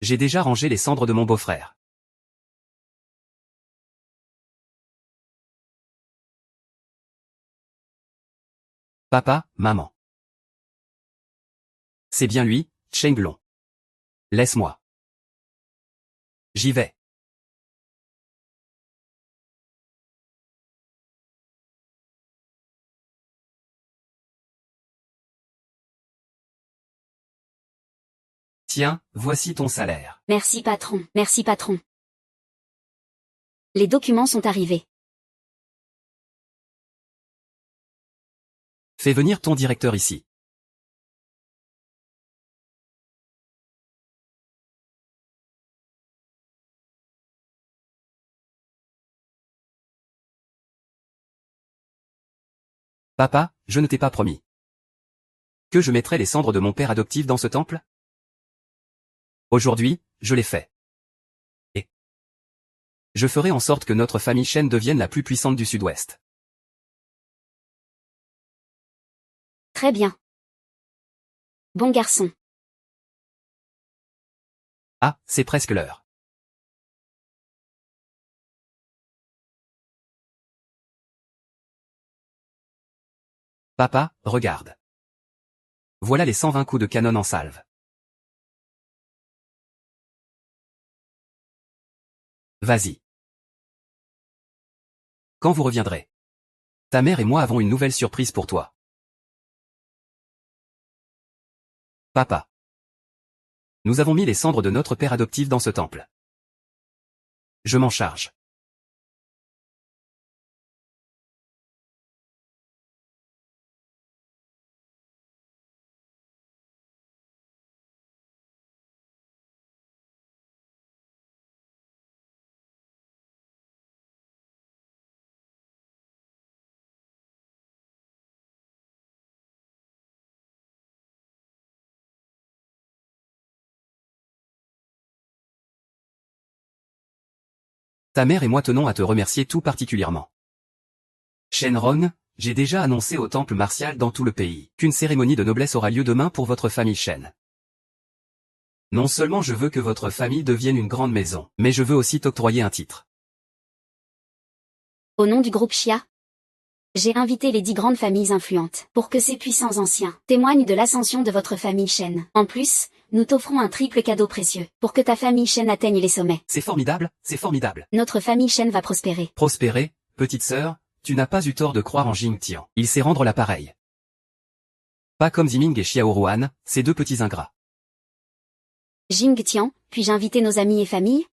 J'ai déjà rangé les cendres de mon beau-frère. Papa, maman. C'est bien lui, Chenglong. Laisse-moi. J'y vais. Tiens, voici ton salaire. Merci patron, merci patron. Les documents sont arrivés. Fais venir ton directeur ici. Papa, je ne t'ai pas promis que je mettrais les cendres de mon père adoptif dans ce temple? Aujourd'hui, je l'ai fait. Et je ferai en sorte que notre famille Shen devienne la plus puissante du Sud-Ouest. Très bien. Bon garçon. Ah, c'est presque l'heure. Papa, regarde. Voilà les 120 coups de canon en salve. Vas-y. Quand vous reviendrez. Ta mère et moi avons une nouvelle surprise pour toi. Papa. Nous avons mis les cendres de notre père adoptif dans ce temple. Je m'en charge. Ta mère et moi tenons à te remercier tout particulièrement. Shenron, j'ai déjà annoncé au temple martial dans tout le pays qu'une cérémonie de noblesse aura lieu demain pour votre famille Shen. Non seulement je veux que votre famille devienne une grande maison, mais je veux aussi t'octroyer un titre. Au nom du groupe Xia, j'ai invité les 10 grandes familles influentes pour que ces puissants anciens témoignent de l'ascension de votre famille Shen. En plus, nous t'offrons un triple cadeau précieux pour que ta famille Shen atteigne les sommets. C'est formidable, c'est formidable. Notre famille Shen va prospérer. Prospérer, petite sœur, tu n'as pas eu tort de croire en Jing Tian. Il sait rendre l'appareil. Pas comme Ziming et Xiao Ruan, ces deux petits ingrats. Jing Tian, puis-je inviter nos amis et familles?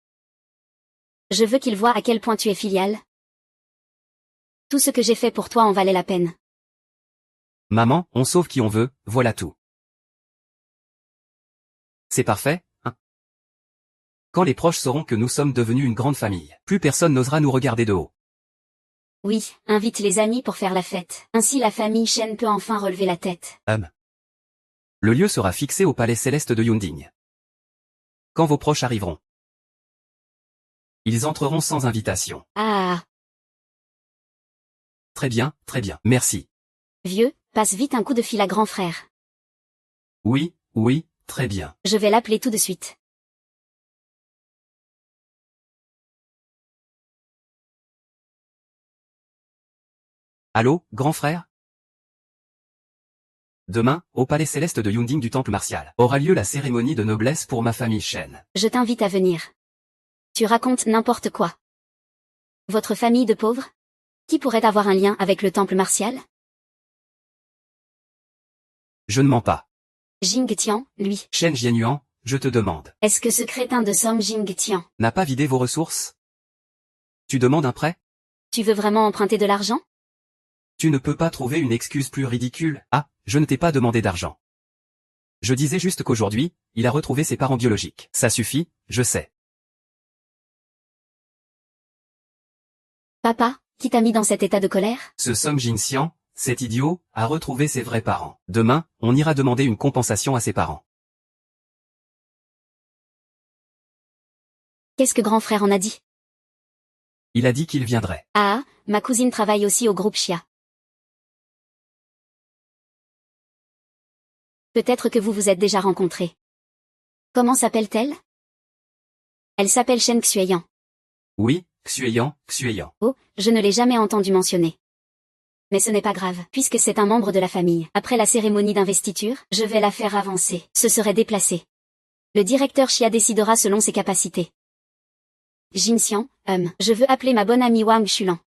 Je veux qu'ils voient à quel point tu es filial. Tout ce que j'ai fait pour toi en valait la peine. Maman, on sauve qui on veut, voilà tout. C'est parfait, hein? Quand les proches sauront que nous sommes devenus une grande famille, plus personne n'osera nous regarder de haut. Oui, invite les amis pour faire la fête. Ainsi la famille Shen peut enfin relever la tête. Le lieu sera fixé au palais céleste de Yunding. Quand vos proches arriveront, ils entreront sans invitation. Ah. Très bien, merci. Vieux, passe vite un coup de fil à grand frère. Oui, très bien. Je vais l'appeler tout de suite. Allô, grand frère? Demain, au palais céleste de Yunding du temple martial, aura lieu la cérémonie de noblesse pour ma famille Shen. Je t'invite à venir. Tu racontes n'importe quoi. Votre famille de pauvres? Qui pourrait avoir un lien avec le temple martial? Je ne mens pas. Jing Tian, lui. Shen Jianyuan, je te demande. Est-ce que ce crétin de Som Jing Tian N'a pas vidé vos ressources? Tu demandes un prêt? Tu veux vraiment emprunter de l'argent? Tu ne peux pas trouver une excuse plus ridicule. Ah, je ne t'ai pas demandé d'argent. Je disais juste qu'aujourd'hui, il a retrouvé ses parents biologiques. Ça suffit, je sais. Papa, qui t'a mis dans cet état de colère? Ce Song Jin-sian, cet idiot, a retrouvé ses vrais parents. Demain, on ira demander une compensation à ses parents. Qu'est-ce que grand frère en a dit? Il a dit qu'il viendrait. Ah, ma cousine travaille aussi au groupe Chia. Peut-être que vous vous êtes déjà rencontrés. Comment s'appelle-t-elle? Elle s'appelle Shen Xueyan. Oui, Xueyan, Xueyan. Oh, je ne l'ai jamais entendu mentionner. Mais ce n'est pas grave, puisque c'est un membre de la famille. Après la cérémonie d'investiture, je vais la faire avancer. Ce serait déplacé. Le directeur Chia décidera selon ses capacités. Jinxian, je veux appeler ma bonne amie Wang Xulan.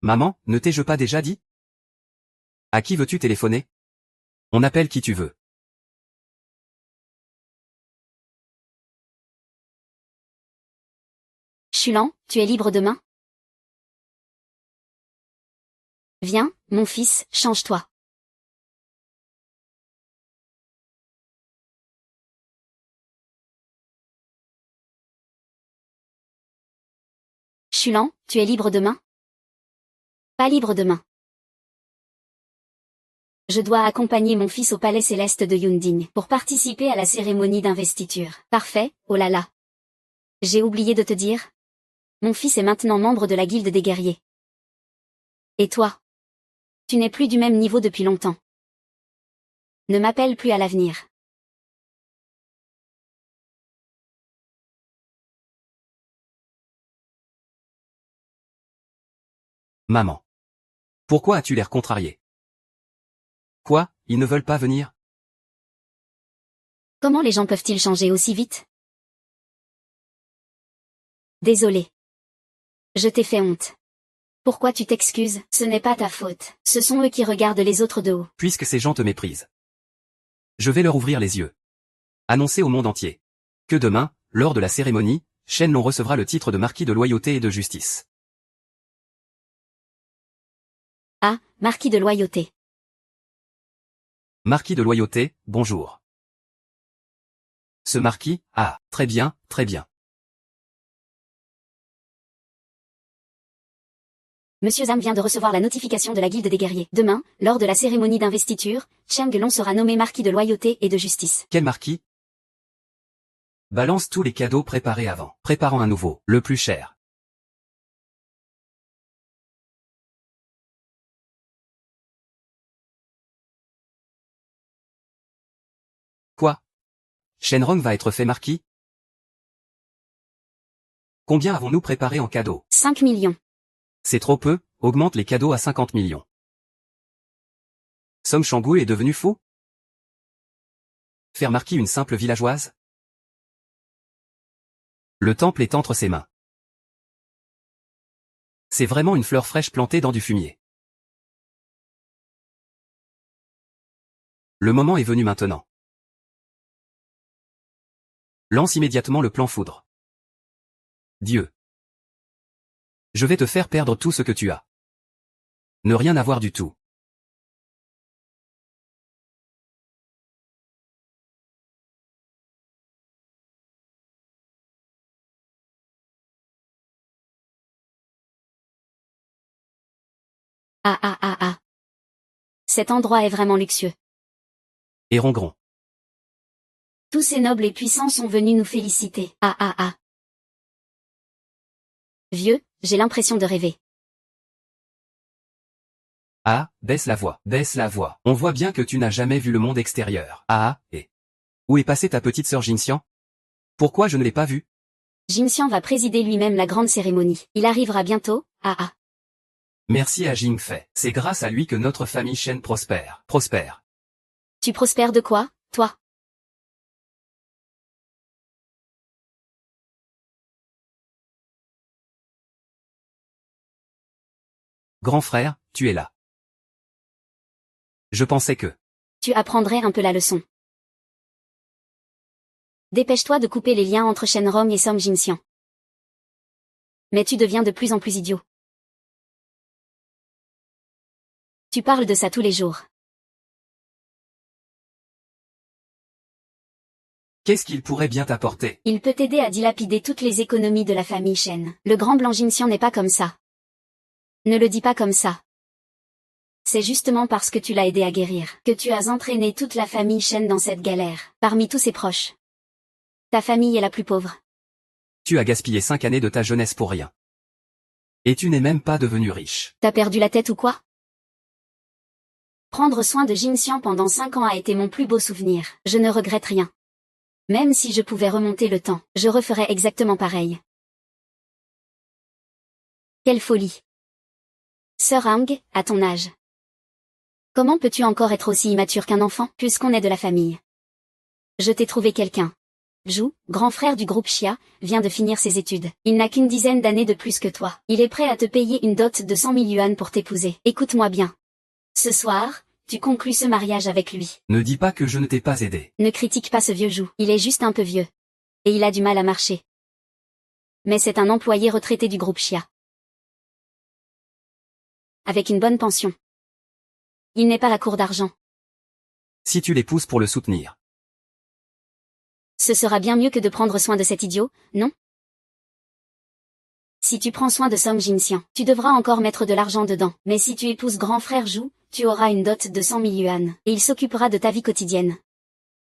Maman, ne t'ai-je pas déjà dit? À qui veux-tu téléphoner? On appelle qui tu veux. Xulan, tu es libre demain? Viens, mon fils, change-toi. Xulan, tu es libre demain? Pas libre demain. Je dois accompagner mon fils au palais céleste de Yunding pour participer à la cérémonie d'investiture. Parfait, oh là là. J'ai oublié de te dire. Mon fils est maintenant membre de la guilde des guerriers. Et toi? Tu n'es plus du même niveau depuis longtemps. Ne m'appelle plus à l'avenir. Maman. Pourquoi as-tu l'air contrarié? Quoi, ils ne veulent pas venir? Comment les gens peuvent-ils changer aussi vite? Désolé. Je t'ai fait honte. Pourquoi tu t'excuses? Ce n'est pas ta faute. Ce sont eux qui regardent les autres de haut. Puisque ces gens te méprisent. Je vais leur ouvrir les yeux. Annoncer au monde entier. Que demain, lors de la cérémonie, Shenlong recevra le titre de marquis de loyauté et de justice. Ah, marquis de loyauté. Marquis de loyauté, bonjour. Ce marquis, ah, très bien, très bien. Monsieur Zhang vient de recevoir la notification de la guilde des guerriers. Demain, lors de la cérémonie d'investiture, Cheng Long sera nommé marquis de loyauté et de justice. Quel marquis? Balance tous les cadeaux préparés avant. Préparant un nouveau, le plus cher. Quoi? Shenrong va être fait marquis? Combien avons-nous préparé en cadeaux? 5 millions. C'est trop peu, augmente les cadeaux à 50 millions. Song Shangui est devenu fou? Faire marquis une simple villageoise? Le temple est entre ses mains. C'est vraiment une fleur fraîche plantée dans du fumier. Le moment est venu maintenant. Lance immédiatement le plan foudre. Dieu. Je vais te faire perdre tout ce que tu as. Ne rien avoir du tout. Ah ah ah ah. Cet endroit est vraiment luxueux. Et Rongron. Tous ces nobles et puissants sont venus nous féliciter. Ah ah ah. Vieux, j'ai l'impression de rêver. Ah, baisse la voix, baisse la voix. On voit bien que tu n'as jamais vu le monde extérieur. Ah, et... Où est passée ta petite sœur Jinxian? Pourquoi je ne l'ai pas vue? Jinxian va présider lui-même la grande cérémonie. Il arrivera bientôt, ah ah. Merci à Jing Fei. C'est grâce à lui que notre famille Shen prospère. Prospère. Tu prospères de quoi, toi? Grand frère, tu es là. Je pensais que... Tu apprendrais un peu la leçon. Dépêche-toi de couper les liens entre Shenrong et Song Jinxian. Mais tu deviens de plus en plus idiot. Tu parles de ça tous les jours. Qu'est-ce qu'il pourrait bien t'apporter? Il peut t'aider à dilapider toutes les économies de la famille Shen. Le grand blanc Jin n'est pas comme ça. Ne le dis pas comme ça. C'est justement parce que tu l'as aidé à guérir que tu as entraîné toute la famille Shen dans cette galère, parmi tous ses proches. Ta famille est la plus pauvre. Tu as gaspillé 5 années de ta jeunesse pour rien. Et tu n'es même pas devenu riche. T'as perdu la tête ou quoi? Prendre soin de Jin Xian pendant 5 ans a été mon plus beau souvenir. Je ne regrette rien. Même si je pouvais remonter le temps, je referais exactement pareil. Quelle folie. Sœur Hang, à ton âge. Comment peux-tu encore être aussi immature qu'un enfant, puisqu'on est de la famille? Je t'ai trouvé quelqu'un. Zhu, grand frère du groupe Xia, vient de finir ses études. Il n'a qu'une dizaine d'années de plus que toi. Il est prêt à te payer une dot de 100 000 yuan pour t'épouser. Écoute-moi bien. Ce soir, tu conclus ce mariage avec lui. Ne dis pas que je ne t'ai pas aidé. Ne critique pas ce vieux Zhu. Il est juste un peu vieux. Et il a du mal à marcher. Mais c'est un employé retraité du groupe Xia. Avec une bonne pension. Il n'est pas à court d'argent. Si tu l'épouses pour le soutenir. Ce sera bien mieux que de prendre soin de cet idiot, non? Si tu prends soin de Song Jinxian, tu devras encore mettre de l'argent dedans. Mais si tu épouses grand frère Zhu, tu auras une dot de 100 000 yuan, et il s'occupera de ta vie quotidienne.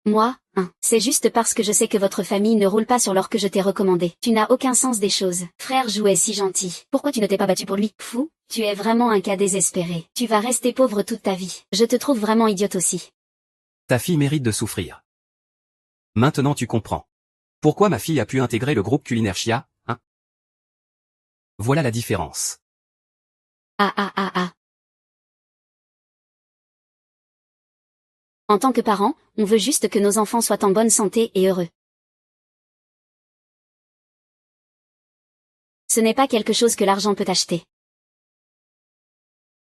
Moi, c'est juste parce que je sais que votre famille ne roule pas sur l'or que je t'ai recommandé. Tu n'as aucun sens des choses. Frère Zhu est si gentil. Pourquoi tu ne t'es pas battu pour lui? Fou, tu es vraiment un cas désespéré. Tu vas rester pauvre toute ta vie. Je te trouve vraiment idiote aussi. Ta fille mérite de souffrir. Maintenant tu comprends. Pourquoi ma fille a pu intégrer le groupe culinaire Xia, hein? Voilà la différence. En tant que parents, on veut juste que nos enfants soient en bonne santé et heureux. Ce n'est pas quelque chose que l'argent peut acheter.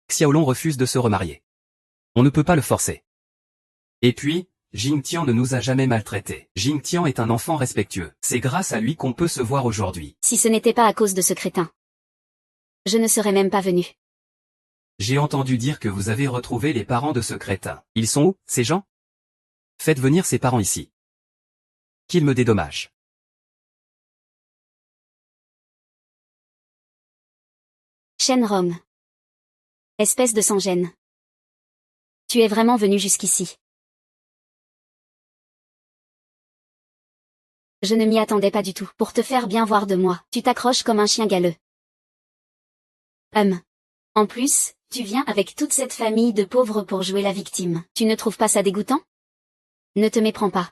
Xiaolong refuse de se remarier. On ne peut pas le forcer. Et puis, Jingtian ne nous a jamais maltraités. Jingtian est un enfant respectueux. C'est grâce à lui qu'on peut se voir aujourd'hui. Si ce n'était pas à cause de ce crétin, je ne serais même pas venue. J'ai entendu dire que vous avez retrouvé les parents de ce crétin. Ils sont où, ces gens? Faites venir ses parents ici. Qu'ils me dédommagent. Shenrong. Espèce de sans-gêne. Tu es vraiment venu jusqu'ici. Je ne m'y attendais pas du tout. Pour te faire bien voir de moi, tu t'accroches comme un chien galeux. En plus, tu viens avec toute cette famille de pauvres pour jouer la victime. Tu ne trouves pas ça dégoûtant? Ne te méprends pas.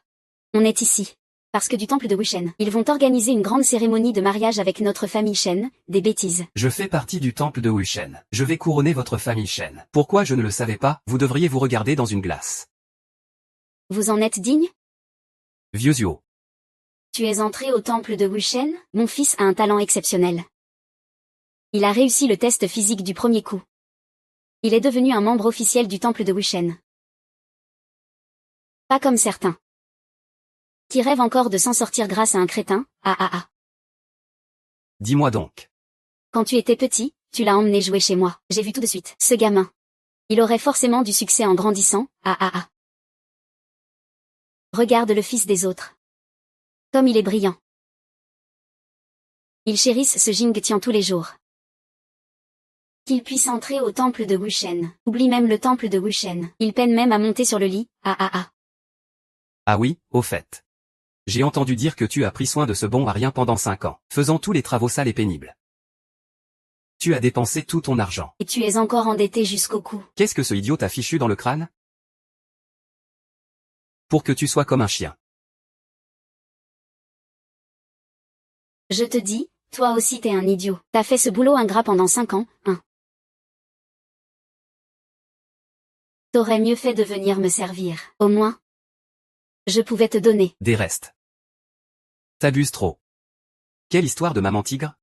On est ici. Parce que du temple de Wushen, ils vont organiser une grande cérémonie de mariage avec notre famille Shen, des bêtises. Je fais partie du temple de Wushen. Je vais couronner votre famille Shen. Pourquoi je ne le savais pas? Vous devriez vous regarder dans une glace. Vous en êtes digne? Vieux Zhuo. Tu es entré au temple de Wushen? Mon fils a un talent exceptionnel. Il a réussi le test physique du premier coup. Il est devenu un membre officiel du temple de Wushen. Pas comme certains. Qui rêvent encore de s'en sortir grâce à un crétin, Dis-moi donc. Quand tu étais petit, tu l'as emmené jouer chez moi. J'ai vu tout de suite. Ce gamin. Il aurait forcément du succès en grandissant, Regarde le fils des autres. Comme il est brillant. Ils chérissent ce Jingtian tous les jours. Qu'il puisse entrer au temple de Wushen. Oublie même le temple de Wushen. Il peine même à monter sur le lit, Ah oui, au fait. J'ai entendu dire que tu as pris soin de ce bon à rien pendant 5 ans, faisant tous les travaux sales et pénibles. Tu as dépensé tout ton argent. Et tu es encore endetté jusqu'au cou. Qu'est-ce que ce idiot t'a fichu dans le crâne? Pour que tu sois comme un chien. Je te dis, toi aussi t'es un idiot. T'as fait ce boulot ingrat pendant 5 ans, T'aurais mieux fait de venir me servir. Au moins, je pouvais te donner. Des restes. T'abuses trop. Quelle histoire de maman tigre?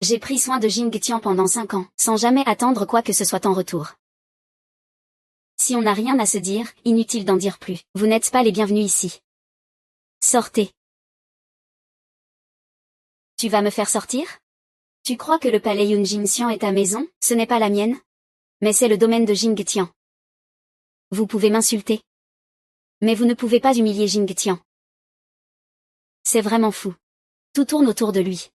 J'ai pris soin de Jingtian pendant 5 ans, sans jamais attendre quoi que ce soit en retour. Si on n'a rien à se dire, inutile d'en dire plus. Vous n'êtes pas les bienvenus ici. Sortez. Tu vas me faire sortir? Tu crois que le palais Yun Jingxian est ta maison? Ce n'est pas la mienne. Mais c'est le domaine de Jingtian. Vous pouvez m'insulter. Mais vous ne pouvez pas humilier Jingtian. C'est vraiment fou. Tout tourne autour de lui.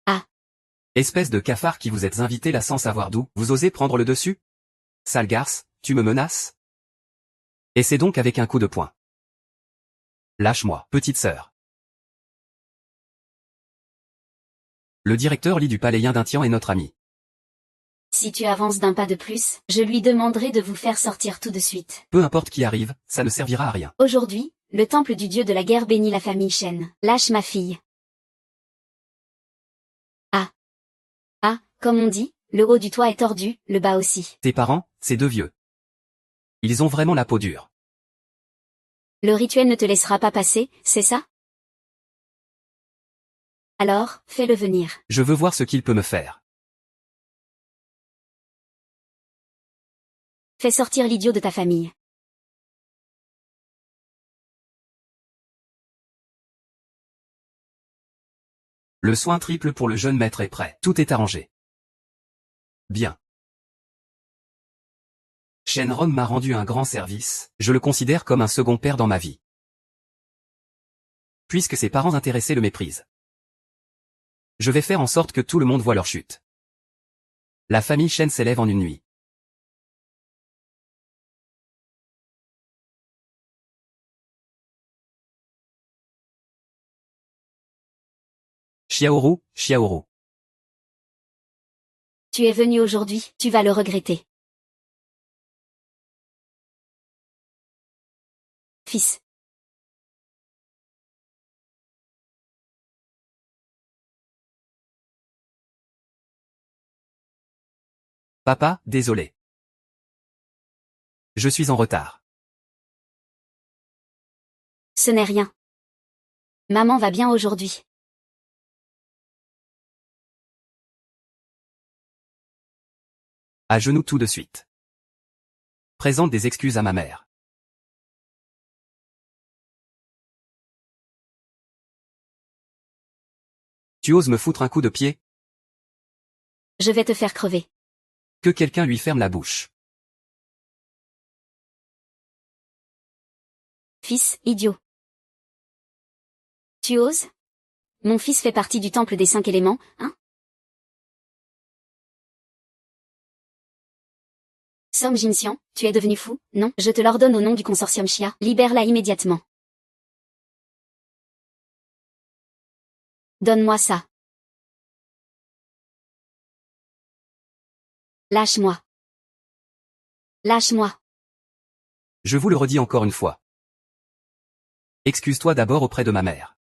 Ah. Espèce de cafard qui vous êtes invité là sans savoir d'où, vous osez prendre le dessus? Sale garce, tu me menaces? Et c'est donc avec un coup de poing. Lâche-moi, petite sœur. Le directeur Li du palais Yindintian est notre ami. Si tu avances d'un pas de plus, je lui demanderai de vous faire sortir tout de suite. Peu importe qui arrive, ça ne servira à rien. Aujourd'hui, le temple du dieu de la guerre bénit la famille Shen. Lâche ma fille. Ah. Ah, comme on dit, le haut du toit est tordu, le bas aussi. Tes parents, ces deux vieux. Ils ont vraiment la peau dure. Le rituel ne te laissera pas passer, c'est ça? Alors, fais-le venir. Je veux voir ce qu'il peut me faire. Fais sortir l'idiot de ta famille. Le soin triple pour le jeune maître est prêt. Tout est arrangé. Bien. Shenron m'a rendu un grand service, je le considère comme un second père dans ma vie. Puisque ses parents intéressés le méprisent. Je vais faire en sorte que tout le monde voit leur chute. La famille Shen s'élève en une nuit. Xiaoru, Xiaoru. Tu es venu aujourd'hui, tu vas le regretter. Fils. Papa, désolé. Je suis en retard. Ce n'est rien. Maman va bien aujourd'hui. À genoux tout de suite. Présente des excuses à ma mère. Tu oses me foutre un coup de pied? Je vais te faire crever. Que quelqu'un lui ferme la bouche. Fils, idiot. Tu oses? Mon fils fait partie du temple des 5 éléments, hein? Song Jinxian, tu es devenu fou, non? Je te l'ordonne au nom du consortium Xia, libère-la immédiatement. Donne-moi ça. Lâche-moi. Lâche-moi. Je vous le redis encore une fois. Excuse-toi d'abord auprès de ma mère.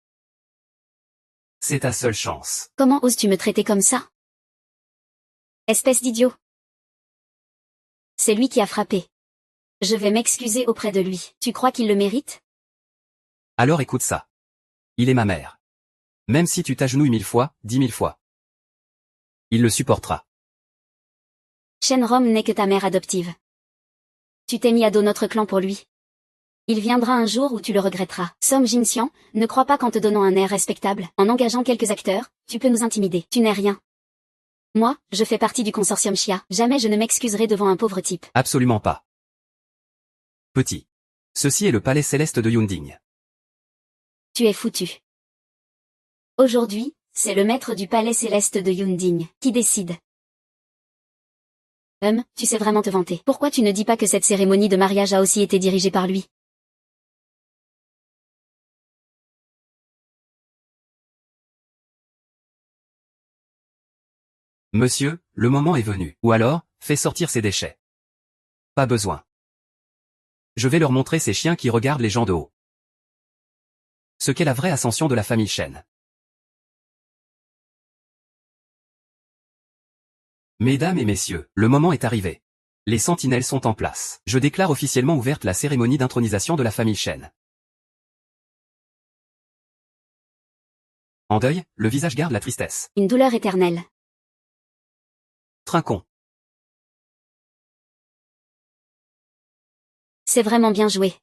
C'est ta seule chance. Comment oses-tu me traiter comme ça? Espèce d'idiot. C'est lui qui a frappé. Je vais m'excuser auprès de lui. Tu crois qu'il le mérite? Alors écoute ça. Il est ma mère. Même si tu t'agenouilles 1000 fois, 10 000 fois. Il le supportera. Shenron n'est que ta mère adoptive. Tu t'es mis à dos notre clan pour lui. Il viendra un jour où tu le regretteras. Song Jinxian, ne crois pas qu'en te donnant un air respectable, en engageant quelques acteurs, tu peux nous intimider. Tu n'es rien. Moi, je fais partie du consortium Xia. Jamais je ne m'excuserai devant un pauvre type. Absolument pas. Petit. Ceci est le palais céleste de Yunding. Tu es foutu. Aujourd'hui, c'est le maître du palais céleste de Yunding qui décide. Tu sais vraiment te vanter. Pourquoi tu ne dis pas que cette cérémonie de mariage a aussi été dirigée par lui? Monsieur, le moment est venu. Ou alors, fais sortir ces déchets. Pas besoin. Je vais leur montrer ces chiens qui regardent les gens de haut. Ce qu'est la vraie ascension de la famille Shen. Mesdames et messieurs, le moment est arrivé. Les sentinelles sont en place. Je déclare officiellement ouverte la cérémonie d'intronisation de la famille Shen. En deuil, le visage garde la tristesse. Une douleur éternelle. Trinquons. C'est vraiment bien joué.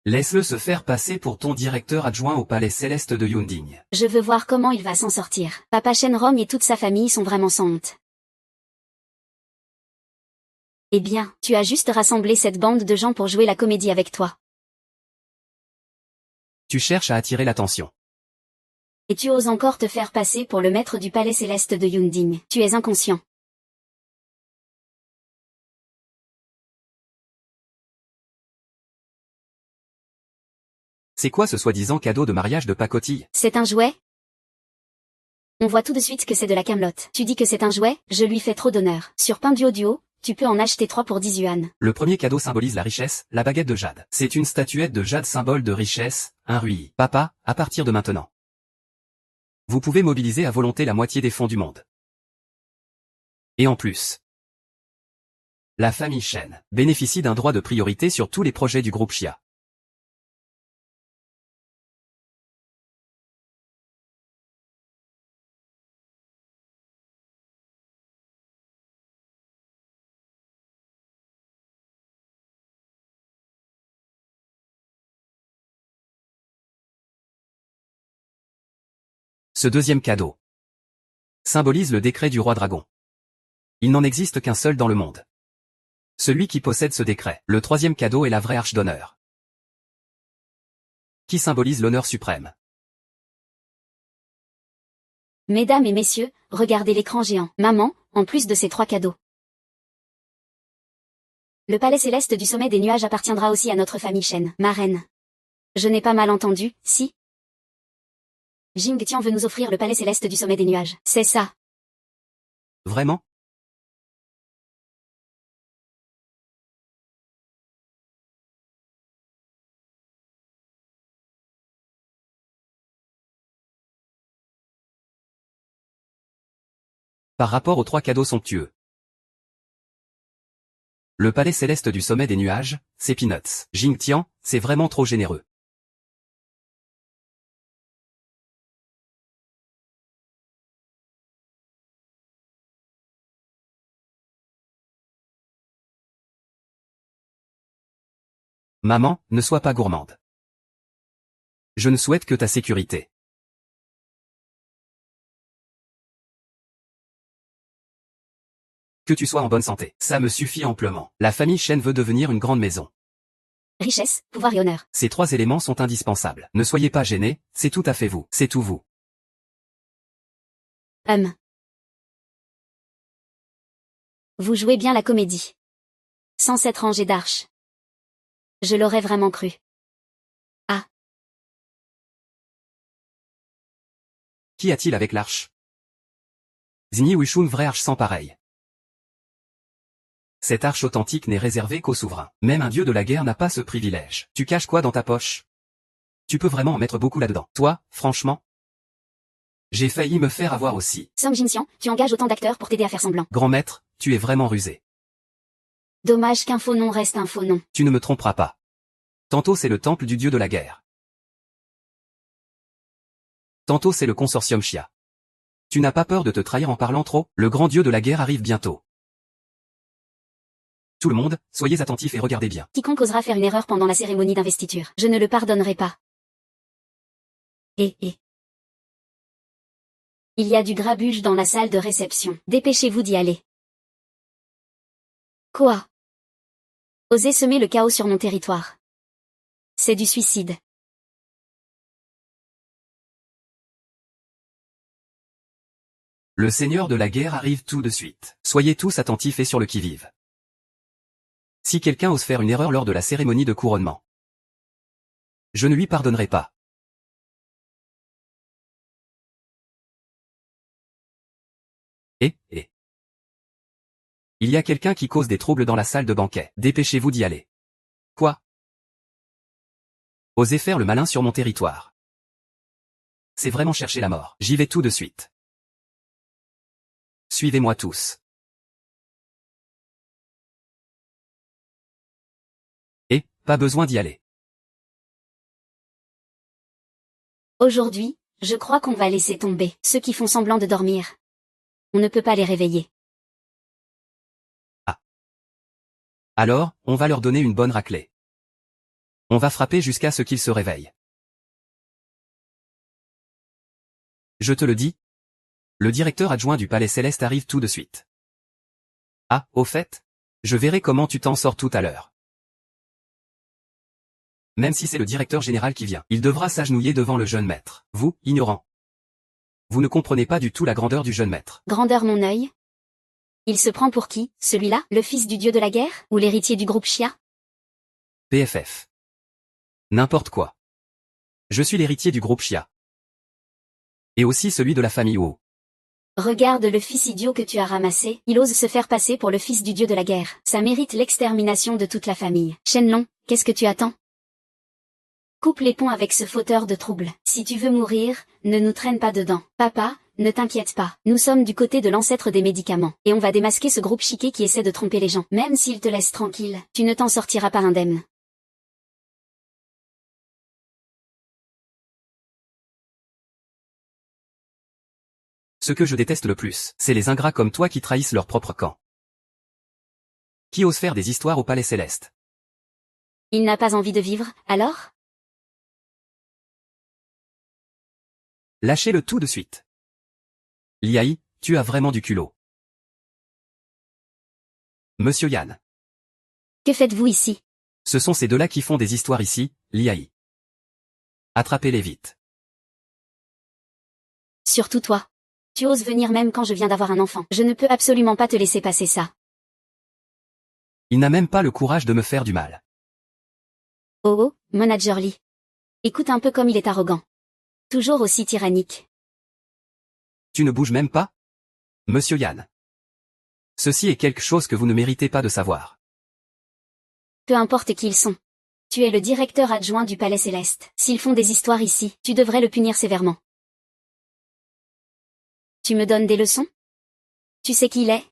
Laisse-le se faire passer pour ton directeur adjoint au palais céleste de Yunding. Je veux voir comment il va s'en sortir. Papa Shenrong et toute sa famille sont vraiment sans honte. Eh bien, tu as juste rassemblé cette bande de gens pour jouer la comédie avec toi. Tu cherches à attirer l'attention. Et tu oses encore te faire passer pour le maître du palais céleste de Yunding. Tu es inconscient. C'est quoi ce soi-disant cadeau de mariage de pacotille? C'est un jouet? On voit tout de suite que c'est de la camelote. Tu dis que c'est un jouet, je lui fais trop d'honneur. Sur Pinduoduo, tu peux en acheter 3 pour 10 yuan. Le premier cadeau symbolise la richesse, la baguette de jade. C'est une statuette de jade symbole de richesse, un rui. Papa, à partir de maintenant, vous pouvez mobiliser à volonté la moitié des fonds du monde. Et en plus, la famille Shen bénéficie d'un droit de priorité sur tous les projets du groupe Xia. Ce deuxième cadeau symbolise le décret du roi dragon. Il n'en existe qu'un seul dans le monde. Celui qui possède ce décret. Le troisième cadeau est la vraie arche d'honneur, qui symbolise l'honneur suprême. Mesdames et messieurs, regardez l'écran géant. Maman, en plus de ces 3 cadeaux. Le palais céleste du sommet des nuages appartiendra aussi à notre famille Shen, ma reine. Je n'ai pas mal entendu, si? Jing Tian veut nous offrir le palais céleste du sommet des nuages. C'est ça. Vraiment? Par rapport aux 3 cadeaux somptueux, le palais céleste du sommet des nuages, c'est peanuts. Jing Tian, c'est vraiment trop généreux. Maman, ne sois pas gourmande. Je ne souhaite que ta sécurité. Que tu sois en bonne santé. Ça me suffit amplement. La famille Shen veut devenir une grande maison. Richesse, pouvoir et honneur. Ces 3 éléments sont indispensables. Ne soyez pas gênés, c'est tout à fait vous. C'est tout vous. Vous jouez bien la comédie. Sans cette rangée d'arches. Je l'aurais vraiment cru. Ah. Qu'y a-t-il avec l'arche? Zni Wishun, vraie arche sans pareil. Cette arche authentique n'est réservée qu'aux souverains. Même un dieu de la guerre n'a pas ce privilège. Tu caches quoi dans ta poche? Tu peux vraiment en mettre beaucoup là-dedans. Toi, franchement? J'ai failli me faire avoir aussi. Song Jinxian, tu engages autant d'acteurs pour t'aider à faire semblant. Grand maître, tu es vraiment rusé. Dommage qu'un faux nom reste un faux nom. Tu ne me tromperas pas. Tantôt c'est le temple du dieu de la guerre. Tantôt c'est le consortium Xia. Tu n'as pas peur de te trahir en parlant trop? Le grand dieu de la guerre arrive bientôt. Tout le monde, soyez attentifs et regardez bien. Quiconque osera faire une erreur pendant la cérémonie d'investiture, je ne le pardonnerai pas. Il y a du grabuge dans la salle de réception. Dépêchez-vous d'y aller. Quoi? Osez semer le chaos sur mon territoire. C'est du suicide. Le seigneur de la guerre arrive tout de suite. Soyez tous attentifs et sur le qui-vive. Si quelqu'un ose faire une erreur lors de la cérémonie de couronnement, je ne lui pardonnerai pas. Il y a quelqu'un qui cause des troubles dans la salle de banquet. Dépêchez-vous d'y aller. Quoi? Osez faire le malin sur mon territoire. C'est vraiment chercher la mort. J'y vais tout de suite. Suivez-moi tous. Pas besoin d'y aller. Aujourd'hui, je crois qu'on va laisser tomber ceux qui font semblant de dormir. On ne peut pas les réveiller. Ah. Alors, on va leur donner une bonne raclée. On va frapper jusqu'à ce qu'il se réveille. Je te le dis. Le directeur adjoint du Palais Céleste arrive tout de suite. Ah, au fait, je verrai comment tu t'en sors tout à l'heure. Même si c'est le directeur général qui vient, il devra s'agenouiller devant le jeune maître. Vous, ignorant. Vous ne comprenez pas du tout la grandeur du jeune maître. Grandeur mon œil. Il se prend pour qui, celui-là, le fils du dieu de la guerre, ou l'héritier du groupe Xia? PFF. N'importe quoi. Je suis l'héritier du groupe Xia. Et aussi celui de la famille Wu. Regarde le fils idiot que tu as ramassé, il ose se faire passer pour le fils du dieu de la guerre. Ça mérite l'extermination de toute la famille. Shenlong, qu'est-ce que tu attends? Coupe les ponts avec ce fauteur de troubles. Si tu veux mourir, ne nous traîne pas dedans. Papa, ne t'inquiète pas. Nous sommes du côté de l'ancêtre des médicaments. Et on va démasquer ce groupe chiqué qui essaie de tromper les gens. Même s'il te laisse tranquille, tu ne t'en sortiras pas indemne. Ce que je déteste le plus, c'est les ingrats comme toi qui trahissent leur propre camp. Qui ose faire des histoires au Palais Céleste? Il n'a pas envie de vivre, alors? Lâchez-le tout de suite. Liaï, tu as vraiment du culot. Monsieur Yan. Que faites-vous ici? Ce sont ces deux-là qui font des histoires ici, Liaï. Attrapez-les vite. Surtout toi. Tu oses venir même quand je viens d'avoir un enfant. Je ne peux absolument pas te laisser passer ça. Il n'a même pas le courage de me faire du mal. Oh oh, Manager Lee. Écoute un peu comme il est arrogant. Toujours aussi tyrannique. Tu ne bouges même pas? Monsieur Yan. Ceci est quelque chose que vous ne méritez pas de savoir. Peu importe qui ils sont. Tu es le directeur adjoint du Palais Céleste. S'ils font des histoires ici, tu devrais le punir sévèrement. Tu me donnes des leçons? Tu sais qui il est?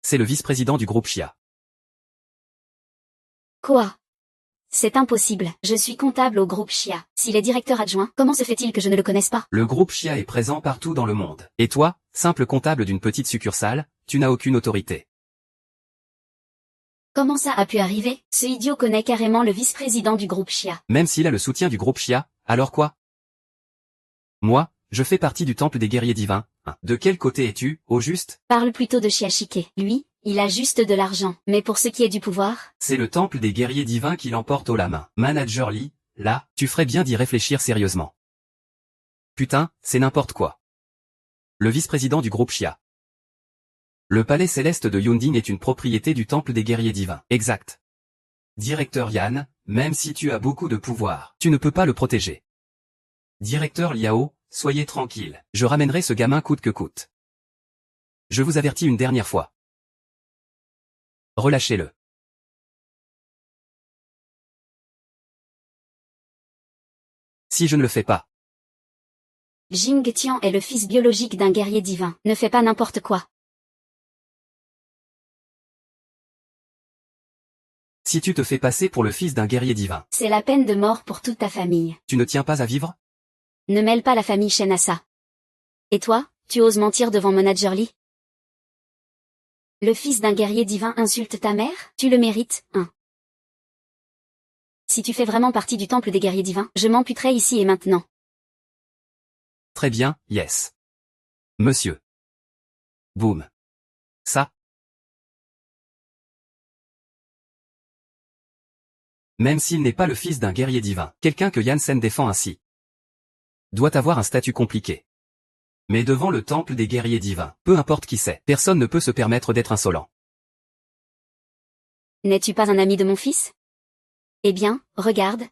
C'est le vice-président du groupe Xia. Quoi? C'est impossible, je suis comptable au groupe Xia. S'il est directeur adjoint, comment se fait-il que je ne le connaisse pas? Le groupe Xia est présent partout dans le monde. Et toi, simple comptable d'une petite succursale, tu n'as aucune autorité. Comment ça a pu arriver? Ce idiot connaît carrément le vice-président du groupe Xia. Même s'il a le soutien du groupe Xia, alors quoi? Moi, je fais partie du temple des guerriers divins. De quel côté es-tu, au juste? Parle plutôt de Xiashike. Lui, il a juste de l'argent. Mais pour ce qui est du pouvoir? C'est le temple des guerriers divins qui l'emporte haut la main. Manager Lee, là, tu ferais bien d'y réfléchir sérieusement. Putain, c'est n'importe quoi. Le vice-président du groupe Xia. Le palais céleste de Yunding est une propriété du temple des guerriers divins. Exact. Directeur Yan, même si tu as beaucoup de pouvoir, tu ne peux pas le protéger. Directeur Liao, soyez tranquille. Je ramènerai ce gamin coûte que coûte. Je vous avertis une dernière fois. Relâchez-le. Si je ne le fais pas. Jing Tian est le fils biologique d'un guerrier divin. Ne fais pas n'importe quoi. Si tu te fais passer pour le fils d'un guerrier divin, c'est la peine de mort pour toute ta famille. Tu ne tiens pas à vivre? Ne mêle pas la famille Shen à ça. Et toi, tu oses mentir devant Manager Lee? Le fils d'un guerrier divin insulte ta mère? Tu le mérites, hein. Si tu fais vraiment partie du temple des guerriers divins, je m'amputerai ici et maintenant. Très bien, yes. Monsieur. Boum. Ça. Même s'il n'est pas le fils d'un guerrier divin, quelqu'un que Yansen défend ainsi doit avoir un statut compliqué. Mais devant le temple des guerriers divins, peu importe qui c'est, personne ne peut se permettre d'être insolent. N'es-tu pas un ami de mon fils? Eh bien, regarde.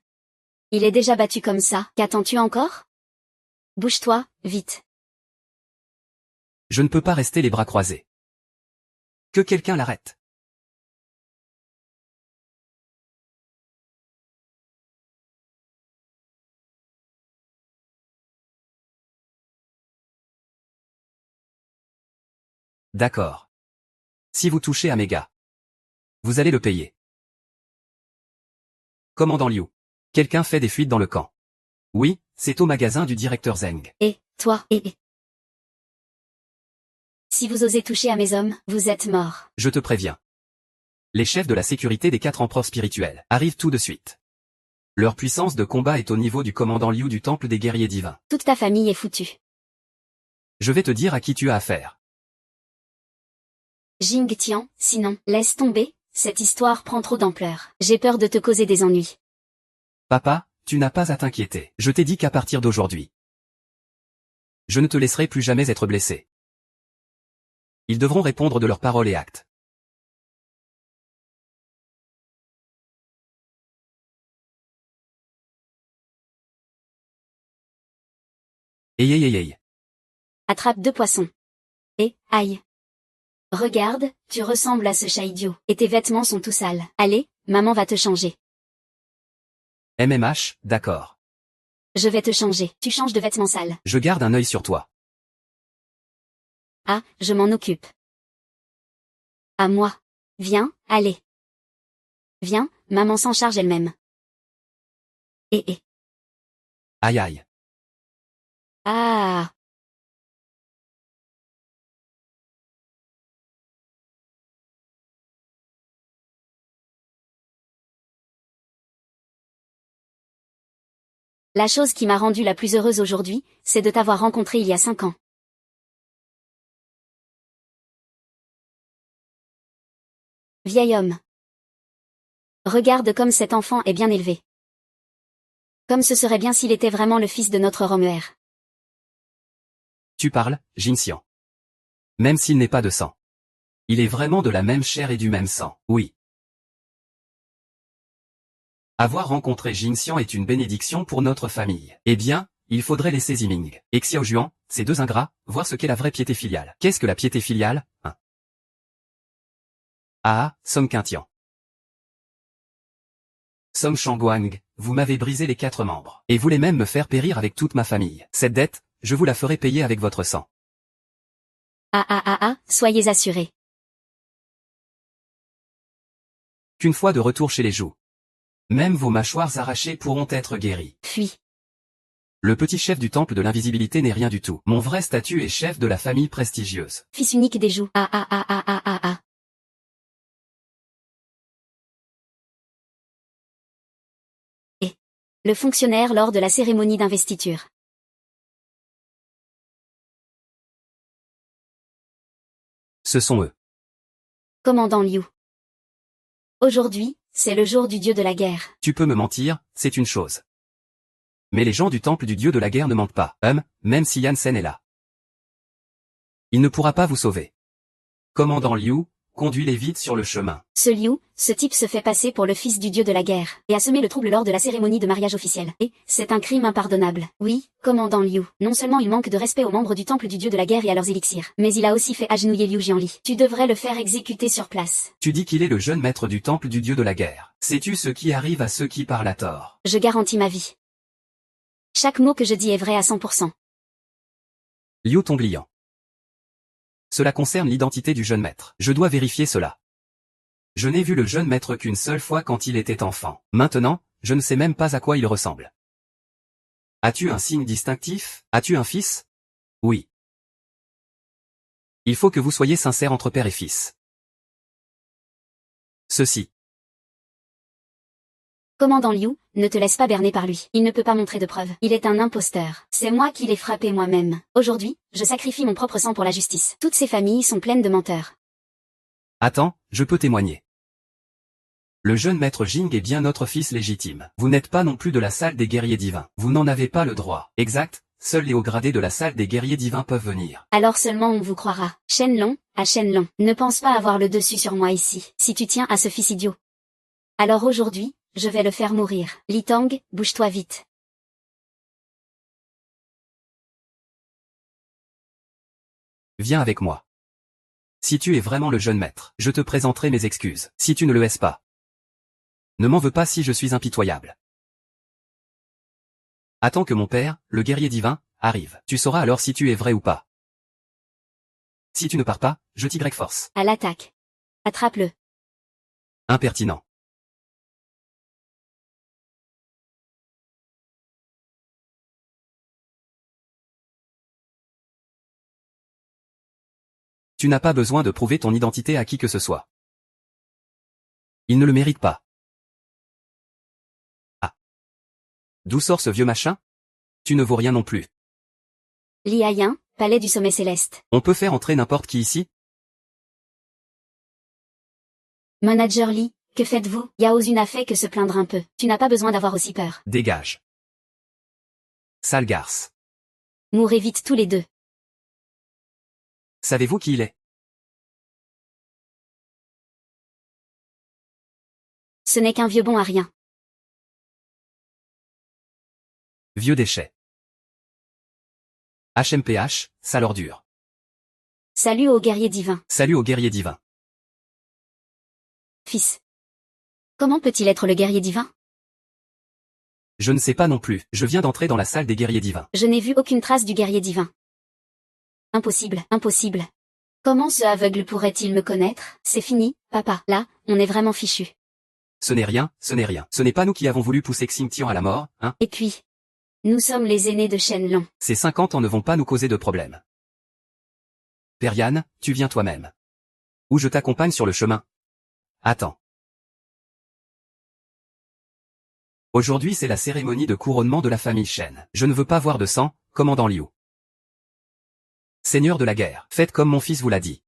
Il est déjà battu comme ça, qu'attends-tu encore? Bouge-toi, vite. Je ne peux pas rester les bras croisés. Que quelqu'un l'arrête. D'accord. Si vous touchez à mes gars, vous allez le payer. Commandant Liu. Quelqu'un fait des fuites dans le camp. Oui, c'est au magasin du directeur Zeng. Et, toi, si vous osez toucher à mes hommes, vous êtes morts. Je te préviens. Les chefs de la sécurité des 4 empereurs spirituels arrivent tout de suite. Leur puissance de combat est au niveau du commandant Liu du temple des guerriers divins. Toute ta famille est foutue. Je vais te dire à qui tu as affaire. Jing Tian, sinon, laisse tomber, cette histoire prend trop d'ampleur. J'ai peur de te causer des ennuis. Papa, tu n'as pas à t'inquiéter. Je t'ai dit qu'à partir d'aujourd'hui, je ne te laisserai plus jamais être blessé. Ils devront répondre de leurs paroles et actes. Aïe. Attrape 2 poissons. Et, aïe. Regarde, tu ressembles à ce chat idiot. Et tes vêtements sont tout sales. Allez, maman va te changer. MMH, d'accord. Je vais te changer. Tu changes de vêtements sales. Je garde un œil sur toi. Ah, je m'en occupe. À moi. Viens, allez. Viens, maman s'en charge elle-même. Et. Aïe. Ah. La chose qui m'a rendue la plus heureuse aujourd'hui, c'est de t'avoir rencontré il y a 5 ans. Vieil homme. Regarde comme cet enfant est bien élevé. Comme ce serait bien s'il était vraiment le fils de notre Romuer. Tu parles, Jinxian. Même s'il n'est pas de sang. Il est vraiment de la même chair et du même sang, oui. Avoir rencontré Jinxian est une bénédiction pour notre famille. Eh bien, il faudrait laisser Ziming et Xiaojuan, ces 2 ingrats, voir ce qu'est la vraie piété filiale. Qu'est-ce que la piété filiale, hein? Ah, Song Quintian. Song Shangguang, vous m'avez brisé les 4 membres, et voulez même me faire périr avec toute ma famille. Cette dette, je vous la ferai payer avec votre sang. Soyez assurés. Qu'une fois de retour chez les joues, même vos mâchoires arrachées pourront être guéries. Fuis. Le petit chef du temple de l'invisibilité n'est rien du tout. Mon vrai statut est chef de la famille prestigieuse. Fils unique des joues. Et. Le fonctionnaire lors de la cérémonie d'investiture. Ce sont eux. Commandant Liu. Aujourd'hui, c'est le jour du dieu de la guerre. Tu peux me mentir, c'est une chose. Mais les gens du temple du dieu de la guerre ne mentent pas, même si Yansen est là. Il ne pourra pas vous sauver. Commandant Liu, conduis-les vite sur le chemin. Ce Liu, ce type se fait passer pour le fils du dieu de la guerre, et a semé le trouble lors de la cérémonie de mariage officielle. Et, c'est un crime impardonnable. Oui, commandant Liu, non seulement il manque de respect aux membres du temple du dieu de la guerre et à leurs élixirs, mais il a aussi fait agenouiller Liu Jianli. Tu devrais le faire exécuter sur place. Tu dis qu'il est le jeune maître du temple du dieu de la guerre. Sais-tu ce qui arrive à ceux qui parlent à tort? Je garantis ma vie. Chaque mot que je dis est vrai à 100%. Liu Tonglian. Cela concerne l'identité du jeune maître. Je dois vérifier cela. Je n'ai vu le jeune maître qu'une seule fois quand il était enfant. Maintenant, je ne sais même pas à quoi il ressemble. As-tu un signe distinctif? As-tu un fils? Oui. Il faut que vous soyez sincères entre père et fils. Ceci. Commandant Liu, ne te laisse pas berner par lui. Il ne peut pas montrer de preuves. Il est un imposteur. C'est moi qui l'ai frappé moi-même. Aujourd'hui, je sacrifie mon propre sang pour la justice. Toutes ces familles sont pleines de menteurs. Attends, je peux témoigner. Le jeune maître Jing est bien notre fils légitime. Vous n'êtes pas non plus de la salle des guerriers divins. Vous n'en avez pas le droit. Exact, seuls les hauts gradés de la salle des guerriers divins peuvent venir. Alors seulement on vous croira. Shenlong, à Shenlong, ne pense pas avoir le dessus sur moi ici. Si tu tiens à ce fils idiot. Alors aujourd'hui, je vais le faire mourir. Li Tang, bouge-toi vite. Viens avec moi. Si tu es vraiment le jeune maître, je te présenterai mes excuses. Si tu ne le es pas, ne m'en veux pas si je suis impitoyable. Attends que mon père, le guerrier divin, arrive. Tu sauras alors si tu es vrai ou pas. Si tu ne pars pas, je t'y force. À l'attaque. Attrape-le. Impertinent. Tu n'as pas besoin de prouver ton identité à qui que ce soit. Il ne le mérite pas. Ah. D'où sort ce vieux machin? Tu ne vaux rien non plus. Li Hayan, palais du sommet céleste. On peut faire entrer n'importe qui ici? Manager Lee, que faites-vous? Yao n'a fait que se plaindre un peu. Tu n'as pas besoin d'avoir aussi peur. Dégage. Sale garce. Mourrez vite tous les deux. Savez-vous qui il est? Ce n'est qu'un vieux bon à rien. Vieux déchet. HMPH, sale ordure. Salut aux guerriers divins. Salut au guerrier divin. Fils. Comment peut-il être le guerrier divin? Je ne sais pas non plus, je viens d'entrer dans la salle des guerriers divins. Je n'ai vu aucune trace du guerrier divin. Impossible, impossible. Comment ce aveugle pourrait-il me connaître? C'est fini, papa. Là, on est vraiment fichu. Ce n'est rien, ce n'est rien. Ce n'est pas nous qui avons voulu pousser Xingtian à la mort, hein? Et puis, nous sommes les aînés de Shenlong. Ces 50 ans ne vont pas nous causer de problème. Père Yan, tu viens toi-même. Ou je t'accompagne sur le chemin. Attends. Aujourd'hui c'est la cérémonie de couronnement de la famille Shen. Je ne veux pas voir de sang, commandant Liu. Seigneur de la guerre, faites comme mon fils vous l'a dit.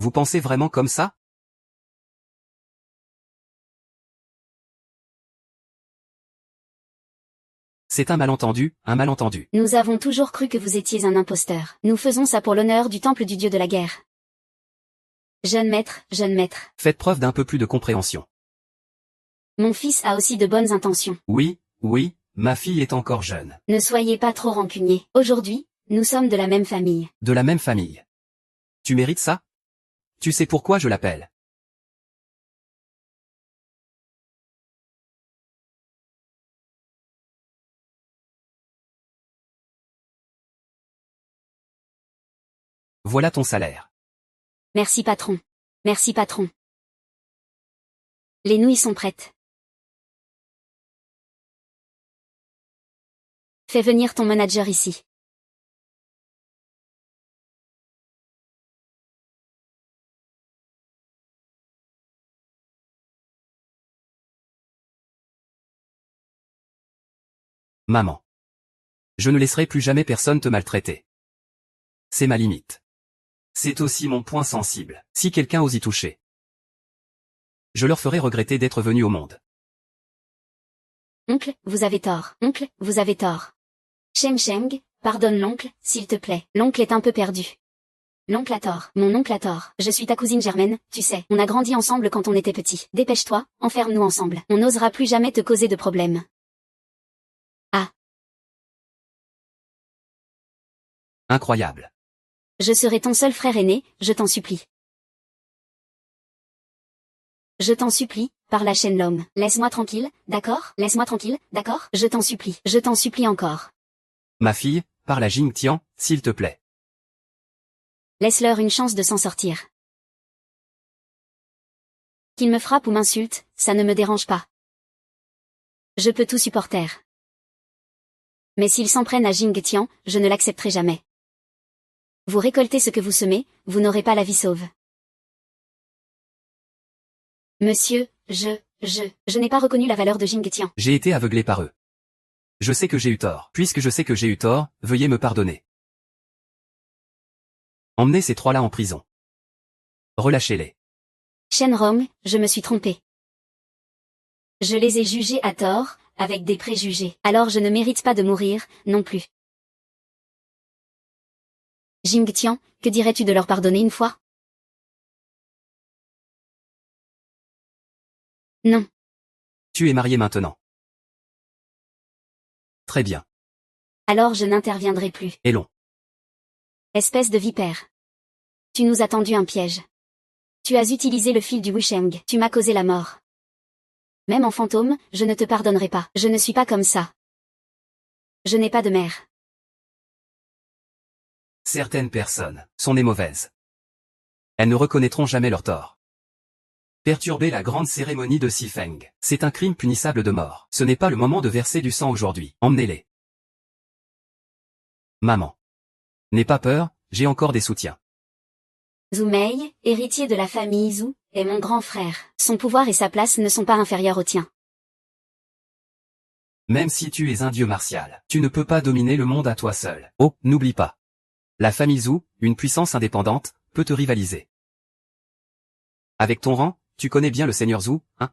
Vous pensez vraiment comme ça? C'est un malentendu, un malentendu. Nous avons toujours cru que vous étiez un imposteur. Nous faisons ça pour l'honneur du temple du dieu de la guerre. Jeune maître, jeune maître. Faites preuve d'un peu plus de compréhension. Mon fils a aussi de bonnes intentions. Oui, oui, ma fille est encore jeune. Ne soyez pas trop rancunier. Aujourd'hui, nous sommes de la même famille. De la même famille. Tu mérites ça? Tu sais pourquoi je l'appelle? Voilà ton salaire. Merci patron. Merci patron. Les nouilles sont prêtes. Fais venir ton manager ici. Maman. Je ne laisserai plus jamais personne te maltraiter. C'est ma limite. C'est aussi mon point sensible. Si quelqu'un ose y toucher, je leur ferai regretter d'être venu au monde. Oncle, vous avez tort. Oncle, vous avez tort. Sheng, pardonne l'oncle, s'il te plaît. L'oncle est un peu perdu. L'oncle a tort. Mon oncle a tort. Je suis ta cousine germaine, tu sais. On a grandi ensemble quand on était petits. Dépêche-toi, enferme-nous ensemble. On n'osera plus jamais te causer de problème. Ah. Incroyable. Je serai ton seul frère aîné, je t'en supplie. Je t'en supplie, par la chaîne l'homme. Laisse-moi tranquille, d'accord? Laisse-moi tranquille, d'accord? Je t'en supplie encore. Ma fille, parle à Jingtian, s'il te plaît. Laisse-leur une chance de s'en sortir. Qu'ils me frappent ou m'insultent, ça ne me dérange pas. Je peux tout supporter. Mais s'ils s'en prennent à Jingtian, je ne l'accepterai jamais. Vous récoltez ce que vous semez, vous n'aurez pas la vie sauve. Monsieur, je n'ai pas reconnu la valeur de Jingtian. J'ai été aveuglé par eux. Je sais que j'ai eu tort. Puisque je sais que j'ai eu tort, veuillez me pardonner. Emmenez ces trois-là en prison. Relâchez-les. Shenrong, je me suis trompé. Je les ai jugés à tort, avec des préjugés. Alors je ne mérite pas de mourir, non plus. Jingtian, que dirais-tu de leur pardonner une fois? Non. Tu es marié maintenant. Très bien. Alors je n'interviendrai plus. Et long. Espèce de vipère. Tu nous as tendu un piège. Tu as utilisé le fil du Wusheng. Tu m'as causé la mort. Même en fantôme, je ne te pardonnerai pas. Je ne suis pas comme ça. Je n'ai pas de mère. Certaines personnes sont nées mauvaises. Elles ne reconnaîtront jamais leur tort. Perturber la grande cérémonie de Sifeng, c'est un crime punissable de mort. Ce n'est pas le moment de verser du sang aujourd'hui. Emmenez-les. Maman. N'aie pas peur, j'ai encore des soutiens. Zhu Mei, héritier de la famille Zhu, est mon grand frère. Son pouvoir et sa place ne sont pas inférieurs aux tiens. Même si tu es un dieu martial, tu ne peux pas dominer le monde à toi seul. Oh, n'oublie pas. La famille Zhu, une puissance indépendante, peut te rivaliser. Avec ton rang, tu connais bien le seigneur Zhu, hein?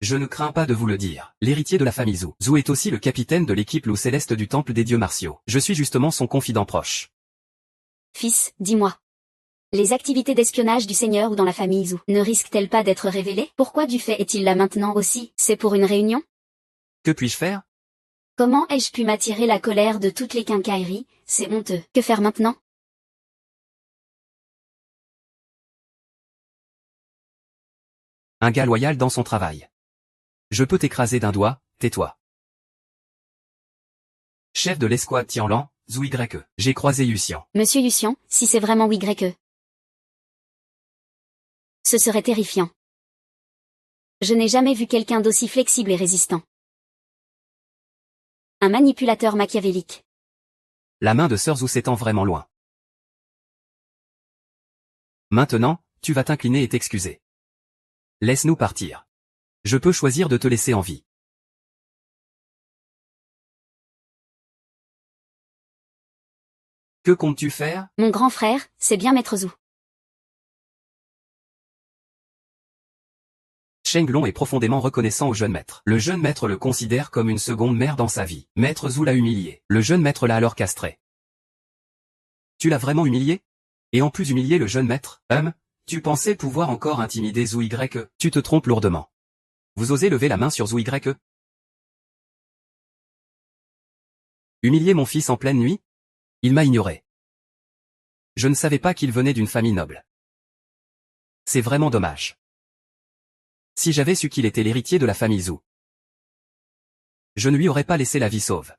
Je ne crains pas de vous le dire, l'héritier de la famille Zhu. Zhu est aussi le capitaine de l'équipe loup céleste du temple des dieux martiaux. Je suis justement son confident proche. Fils, dis-moi. Les activités d'espionnage du seigneur ou dans la famille Zhu ne risquent-elles pas d'être révélées? Pourquoi Du fait est-il là maintenant aussi? C'est pour une réunion? Que puis-je faire? Comment ai-je pu m'attirer la colère de toutes les quincailleries? C'est honteux. Que faire maintenant? Un gars loyal dans son travail. Je peux t'écraser d'un doigt, tais-toi. Chef de l'escouade Tianlan, Zhu YE. J'ai croisé Yuxian. Monsieur Yuxian, si c'est vraiment YE. Ce serait terrifiant. Je n'ai jamais vu quelqu'un d'aussi flexible et résistant. Un manipulateur machiavélique. La main de Sir Zhu s'étend vraiment loin. Maintenant, tu vas t'incliner et t'excuser. Laisse-nous partir. Je peux choisir de te laisser en vie. Que comptes-tu faire? Mon grand frère, c'est bien Maître Zhu. Shenglong est profondément reconnaissant au jeune maître. Le jeune maître le considère comme une seconde mère dans sa vie. Maître Zhu l'a humilié. Le jeune maître l'a alors castré. Tu l'as vraiment humilié? Et en plus humilié le jeune maître? Tu pensais pouvoir encore intimider Zhu YE? Tu te trompes lourdement. Vous osez lever la main sur Zhu YE? Humilier mon fils en pleine nuit? Il m'a ignoré. Je ne savais pas qu'il venait d'une famille noble. C'est vraiment dommage. Si j'avais su qu'il était l'héritier de la famille Zhu, je ne lui aurais pas laissé la vie sauve.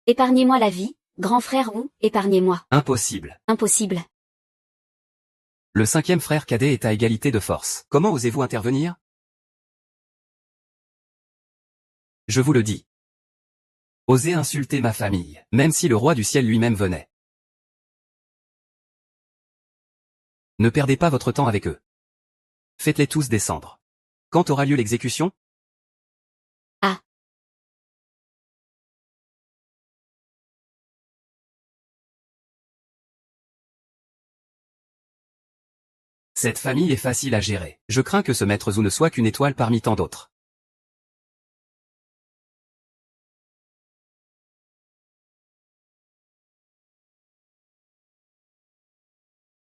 Épargnez-moi la vie, grand frère Wu, épargnez-moi. Impossible. Impossible. Le cinquième frère cadet est à égalité de force. Comment osez-vous intervenir? Je vous le dis. Osez insulter ma famille, même si le roi du ciel lui-même venait. Ne perdez pas votre temps avec eux. Faites-les tous descendre. Quand aura lieu l'exécution? Ah. Cette famille est facile à gérer. Je crains que ce maître Zhu ne soit qu'une étoile parmi tant d'autres.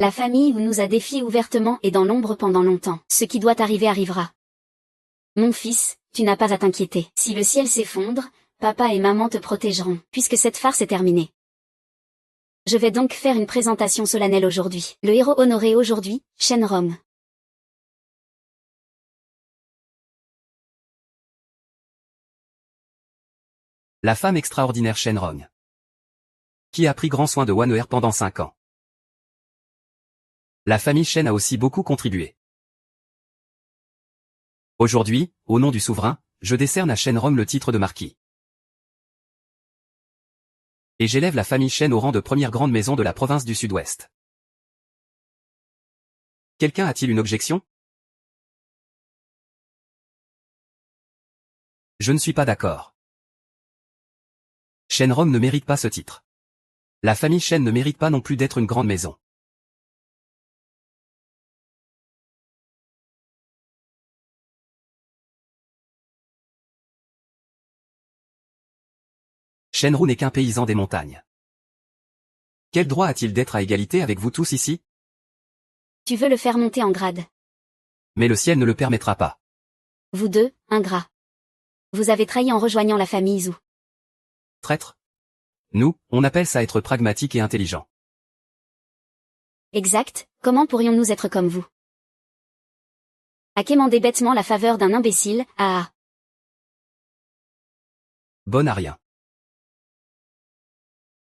La famille Wu nous a défiés ouvertement et dans l'ombre pendant longtemps. Ce qui doit arriver arrivera. Mon fils, tu n'as pas à t'inquiéter. Si le ciel s'effondre, papa et maman te protégeront, puisque cette farce est terminée. Je vais donc faire une présentation solennelle aujourd'hui. Le héros honoré aujourd'hui, Shenrong. La femme extraordinaire Shenrong, qui a pris grand soin de Wan'er pendant 5 ans. La famille Shen a aussi beaucoup contribué. Aujourd'hui, au nom du souverain, je décerne à Shenrong le titre de marquis. Et j'élève la famille Shen au rang de première grande maison de la province du Sud-Ouest. Quelqu'un a-t-il une objection? Je ne suis pas d'accord. Shenrong ne mérite pas ce titre. La famille Shen ne mérite pas non plus d'être une grande maison. Shenru n'est qu'un paysan des montagnes. Quel droit a-t-il d'être à égalité avec vous tous ici? Tu veux le faire monter en grade. Mais le ciel ne le permettra pas. Vous deux, ingrats. Vous avez trahi en rejoignant la famille Zhu. Traître? Nous, on appelle ça être pragmatique et intelligent. Exact, comment pourrions-nous être comme vous? À quémander bêtement la faveur d'un imbécile, ah. Bon à rien.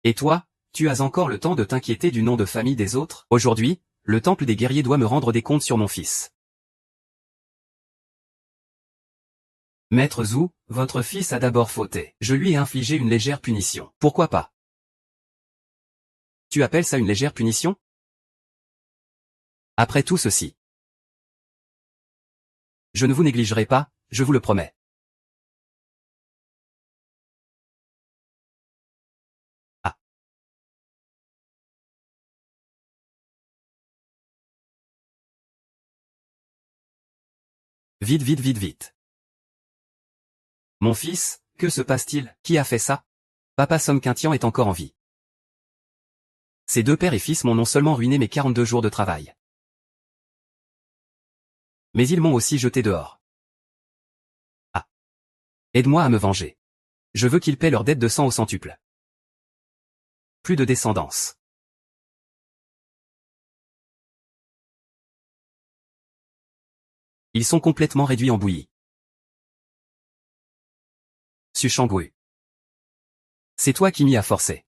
Et toi, tu as encore le temps de t'inquiéter du nom de famille des autres? Aujourd'hui, le temple des guerriers doit me rendre des comptes sur mon fils. Maître Zhu, votre fils a d'abord fauté. Je lui ai infligé une légère punition. Pourquoi pas? Tu appelles ça une légère punition? Après tout ceci, je ne vous négligerai pas, je vous le promets. Ah. Vite, vite, vite, vite. Mon fils, que se passe-t-il? Qui a fait ça? Papa Somquintian est encore en vie. Ces deux pères et fils m'ont non seulement ruiné mes 42 jours de travail, mais ils m'ont aussi jeté dehors. Ah. Aide-moi à me venger. Je veux qu'ils paient leur dette de sang au centuple. Plus de descendance. Ils sont complètement réduits en bouillie. Su Shangwu. C'est toi qui m'y as forcé.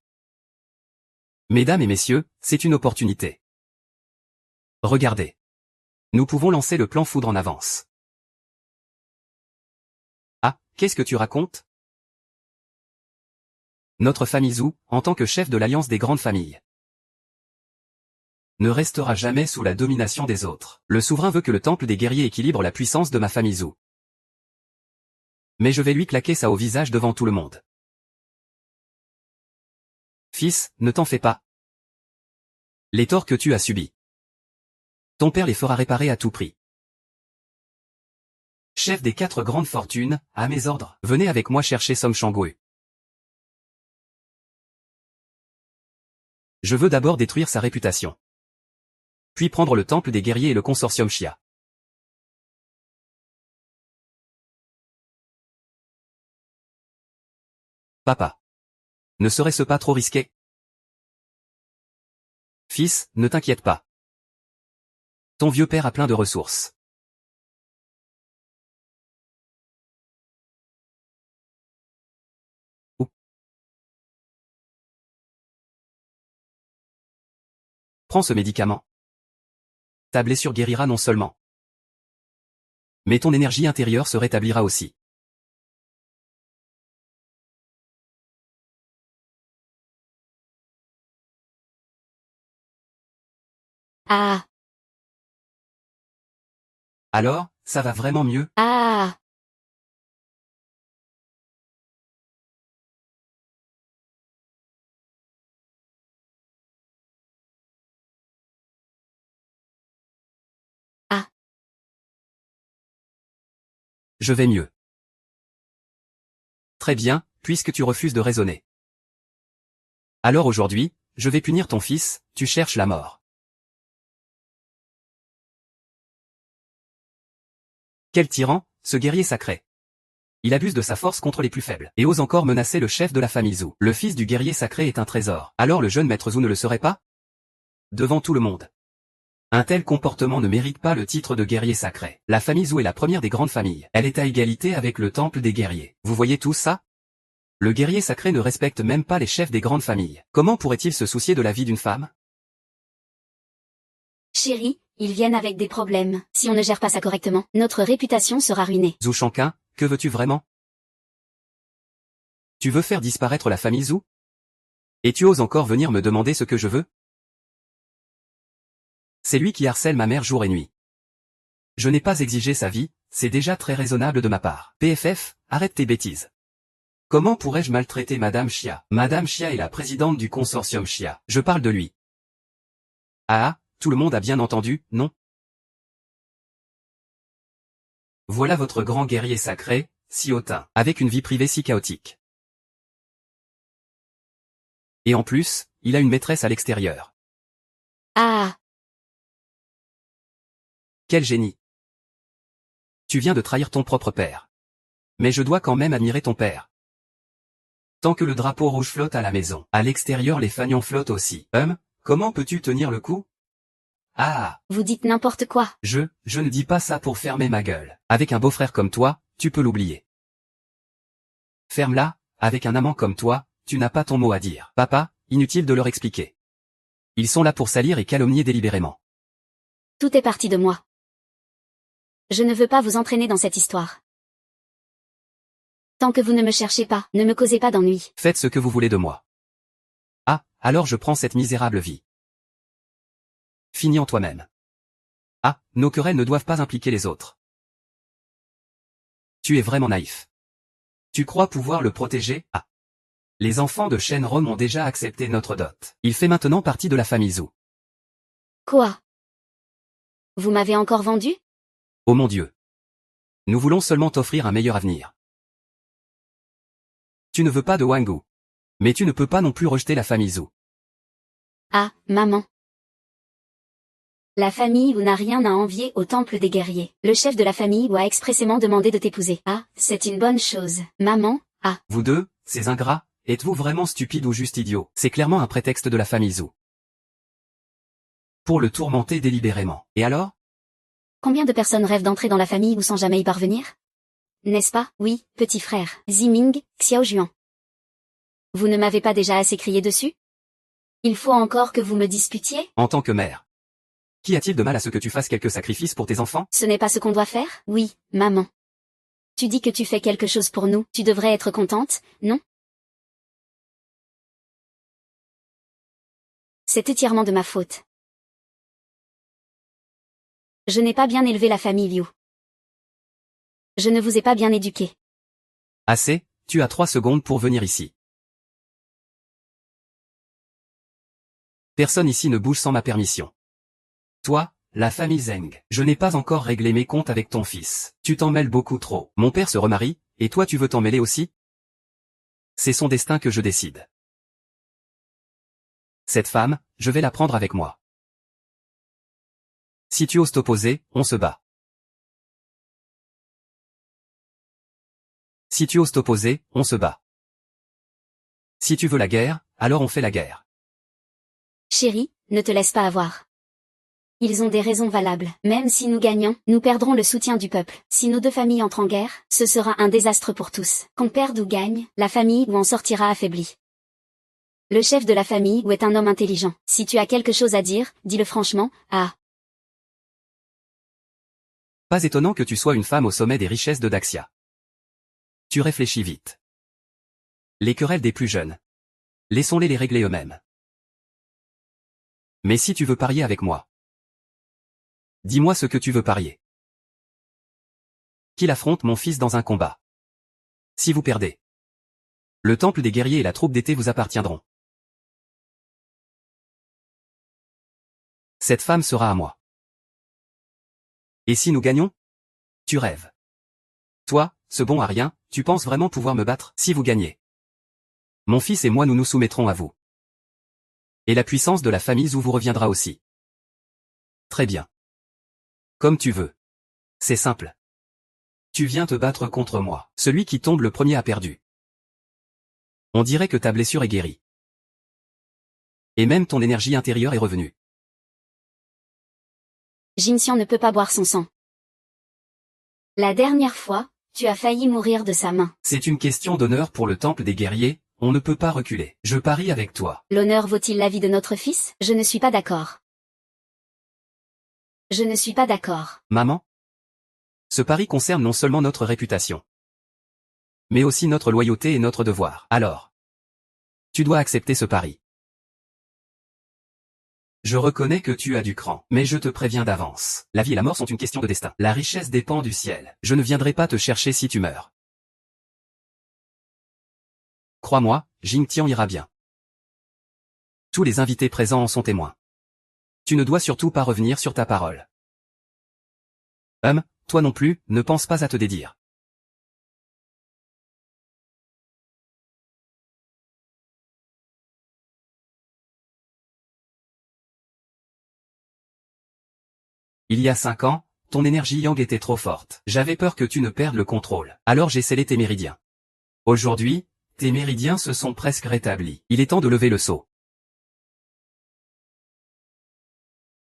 Mesdames et messieurs, c'est une opportunité. Regardez. Nous pouvons lancer le plan foudre en avance. Ah, qu'est-ce que tu racontes? Notre famille Zhou, en tant que chef de l'alliance des grandes familles, ne restera jamais sous la domination des autres. Le souverain veut que le temple des guerriers équilibre la puissance de ma famille Zhou. Mais je vais lui claquer ça au visage devant tout le monde. Fils, ne t'en fais pas. Les torts que tu as subis, ton père les fera réparer à tout prix. Chef des 4 grandes fortunes, à mes ordres, venez avec moi chercher Som Shangwu. Je veux d'abord détruire sa réputation. Puis prendre le temple des guerriers et le consortium Xia. Papa. Ne serait-ce pas trop risqué? Fils, ne t'inquiète pas. Ton vieux père a plein de ressources. Ou. Prends ce médicament. Ta blessure guérira non seulement, mais ton énergie intérieure se rétablira aussi. Ah. Alors, ça va vraiment mieux? Ah. Ah. Je vais mieux. Très bien, puisque tu refuses de raisonner. Alors aujourd'hui, je vais punir ton fils, tu cherches la mort. Quel tyran, ce guerrier sacré. Il abuse de sa force contre les plus faibles, et ose encore menacer le chef de la famille Zhou. Le fils du guerrier sacré est un trésor. Alors le jeune maître Zhou ne le serait pas? Devant tout le monde. Un tel comportement ne mérite pas le titre de guerrier sacré. La famille Zhou est la première des grandes familles. Elle est à égalité avec le temple des guerriers. Vous voyez tout ça? Le guerrier sacré ne respecte même pas les chefs des grandes familles. Comment pourrait-il se soucier de la vie d'une femme? Chérie, ils viennent avec des problèmes. Si on ne gère pas ça correctement, notre réputation sera ruinée. Zhou Shanqin, que veux-tu vraiment? Tu veux faire disparaître la famille Zhou? Et tu oses encore venir me demander ce que je veux? C'est lui qui harcèle ma mère jour et nuit. Je n'ai pas exigé sa vie, c'est déjà très raisonnable de ma part. PFF, arrête tes bêtises. Comment pourrais-je maltraiter Madame Xia? Madame Xia est la présidente du consortium Xia. Je parle de lui. Ah, tout le monde a bien entendu, non? Voilà votre grand guerrier sacré, si hautain, avec une vie privée si chaotique. Et en plus, il a une maîtresse à l'extérieur. Ah. Quel génie. Tu viens de trahir ton propre père. Mais je dois quand même admirer ton père. Tant que le drapeau rouge flotte à la maison, à l'extérieur les fanions flottent aussi. Comment peux-tu tenir le coup? Ah. Vous dites n'importe quoi. Je ne dis pas ça pour fermer ma gueule. Avec un beau-frère comme toi, tu peux l'oublier. Ferme-la, avec un amant comme toi, tu n'as pas ton mot à dire. Papa, inutile de leur expliquer. Ils sont là pour salir et calomnier délibérément. Tout est parti de moi. Je ne veux pas vous entraîner dans cette histoire. Tant que vous ne me cherchez pas, ne me causez pas d'ennui. Faites ce que vous voulez de moi. Ah, alors je prends cette misérable vie. Finis en toi-même. Ah, nos querelles ne doivent pas impliquer les autres. Tu es vraiment naïf. Tu crois pouvoir le protéger? Ah. Les enfants de Shenron ont déjà accepté notre dot. Il fait maintenant partie de la famille Zhu. Quoi? Vous m'avez encore vendu? Oh mon Dieu. Nous voulons seulement t'offrir un meilleur avenir. Tu ne veux pas de Wangu. Mais tu ne peux pas non plus rejeter la famille Zhu. Ah, maman. La famille Wu n'a rien à envier au temple des guerriers. Le chef de la famille Wu a expressément demandé de t'épouser. Ah, c'est une bonne chose. Maman, ah. Vous deux, ces ingrats, êtes-vous vraiment stupides ou juste idiots? C'est clairement un prétexte de la famille Zhu. Pour le tourmenter délibérément. Et alors? Combien de personnes rêvent d'entrer dans la famille Wu sans jamais y parvenir? N'est-ce pas? Oui, petit frère. Ziming, Xiaojuan. Vous ne m'avez pas déjà assez crié dessus? Il faut encore que vous me disputiez? En tant que mère. Qu'y a-t-il de mal à ce que tu fasses quelques sacrifices pour tes enfants? Ce n'est pas ce qu'on doit faire? Oui, maman. Tu dis que tu fais quelque chose pour nous, tu devrais être contente, non? C'est entièrement de ma faute. Je n'ai pas bien élevé la famille Liu. Je ne vous ai pas bien éduqué. Assez, tu as 3 secondes pour venir ici. Personne ici ne bouge sans ma permission. Toi, la famille Zeng, je n'ai pas encore réglé mes comptes avec ton fils. Tu t'en mêles beaucoup trop. Mon père se remarie, et toi tu veux t'en mêler aussi? C'est son destin que je décide. Cette femme, je vais la prendre avec moi. Si tu oses t'opposer, on se bat. Si tu oses t'opposer, on se bat. Si tu veux la guerre, alors on fait la guerre. Chérie, ne te laisse pas avoir. Ils ont des raisons valables. Même si nous gagnons, nous perdrons le soutien du peuple. Si nos deux familles entrent en guerre, ce sera un désastre pour tous. Qu'on perde ou gagne, la famille Wu en sortira affaiblie. Le chef de la famille Wu est un homme intelligent. Si tu as quelque chose à dire, dis-le franchement, ah. Pas étonnant que tu sois une femme au sommet des richesses de Daxia. Tu réfléchis vite. Les querelles des plus jeunes. Laissons-les les régler eux-mêmes. Mais si tu veux parier avec moi, dis-moi ce que tu veux parier. Qu'il affronte mon fils dans un combat. Si vous perdez, le temple des guerriers et la troupe d'été vous appartiendront. Cette femme sera à moi. Et si nous gagnons? Tu rêves. Toi, ce bon à rien, tu penses vraiment pouvoir me battre? Si vous gagnez, mon fils et moi nous nous soumettrons à vous. Et la puissance de la famille Zhu vous reviendra aussi. Très bien. Comme tu veux. C'est simple. Tu viens te battre contre moi. Celui qui tombe le premier a perdu. On dirait que ta blessure est guérie. Et même ton énergie intérieure est revenue. Jinxian ne peut pas boire son sang. La dernière fois, tu as failli mourir de sa main. C'est une question d'honneur pour le temple des guerriers, on ne peut pas reculer. Je parie avec toi. L'honneur vaut-il la vie de notre fils? Je ne suis pas d'accord. Je ne suis pas d'accord. Maman? Ce pari concerne non seulement notre réputation, mais aussi notre loyauté et notre devoir. Alors, tu dois accepter ce pari. Je reconnais que tu as du cran, mais je te préviens d'avance. La vie et la mort sont une question de destin. La richesse dépend du ciel. Je ne viendrai pas te chercher si tu meurs. Crois-moi, Jingtian ira bien. Tous les invités présents en sont témoins. Tu ne dois surtout pas revenir sur ta parole. Toi non plus, ne pense pas à te dédire. Il y a 5 ans, ton énergie yang était trop forte. J'avais peur que tu ne perdes le contrôle. Alors j'ai scellé tes méridiens. Aujourd'hui, tes méridiens se sont presque rétablis. Il est temps de lever le sceau.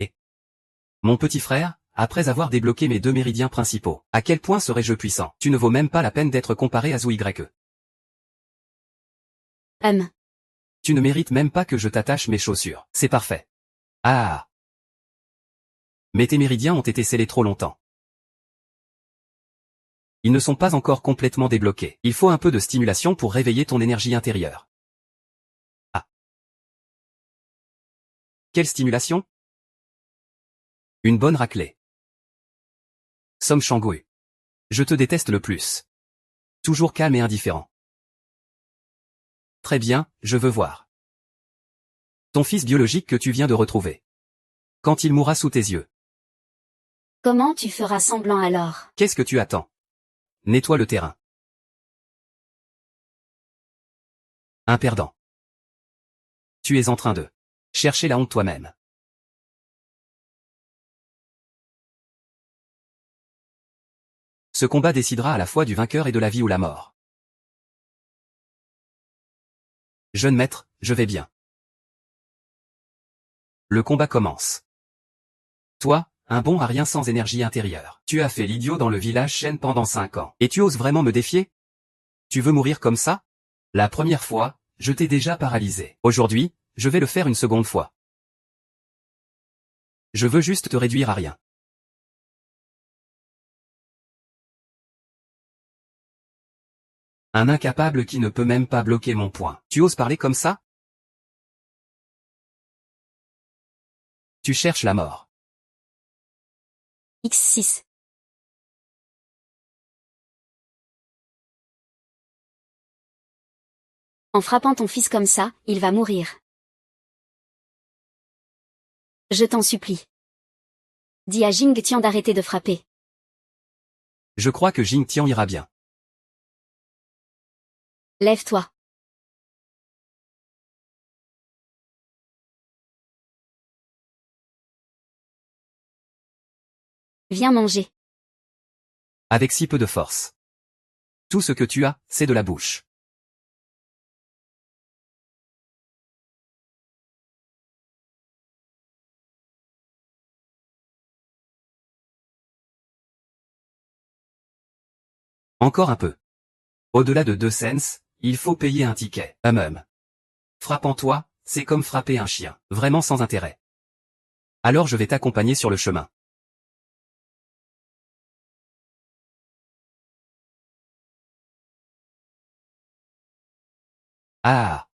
Et mon petit frère, après avoir débloqué mes 2 méridiens principaux, à quel point serais-je puissant? Tu ne vaux même pas la peine d'être comparé à Zhu YE. Tu ne mérites même pas que je t'attache mes chaussures. C'est parfait. Ah. Mais tes méridiens ont été scellés trop longtemps. Ils ne sont pas encore complètement débloqués. Il faut un peu de stimulation pour réveiller ton énergie intérieure. Ah. Quelle stimulation? Une bonne raclée. Som Shang-gu. Je te déteste le plus. Toujours calme et indifférent. Très bien, je veux voir. Ton fils biologique que tu viens de retrouver. Quand il mourra sous tes yeux. Comment tu feras semblant alors? Qu'est-ce que tu attends? Nettoie le terrain. Un perdant. Tu es en train de chercher la honte toi-même. Ce combat décidera à la fois du vainqueur et de la vie ou la mort. Jeune maître, je vais bien. Le combat commence. Toi, un bon à rien sans énergie intérieure. Tu as fait l'idiot dans le village Shen pendant 5 ans. Et tu oses vraiment me défier? Tu veux mourir comme ça? La première fois, je t'ai déjà paralysé. Aujourd'hui, je vais le faire une seconde fois. Je veux juste te réduire à rien. Un incapable qui ne peut même pas bloquer mon poing. Tu oses parler comme ça? Tu cherches la mort. X6. En frappant ton fils comme ça, il va mourir. Je t'en supplie. Dis à Jing Tian d'arrêter de frapper. Je crois que Jing Tian ira bien. Lève-toi. Viens manger. Avec si peu de force. Tout ce que tu as, c'est de la bouche. Encore un peu. Au-delà de 2 cents, il faut payer un ticket. Frappant toi, c'est comme frapper un chien. Vraiment sans intérêt. Alors je vais t'accompagner sur le chemin. Ah.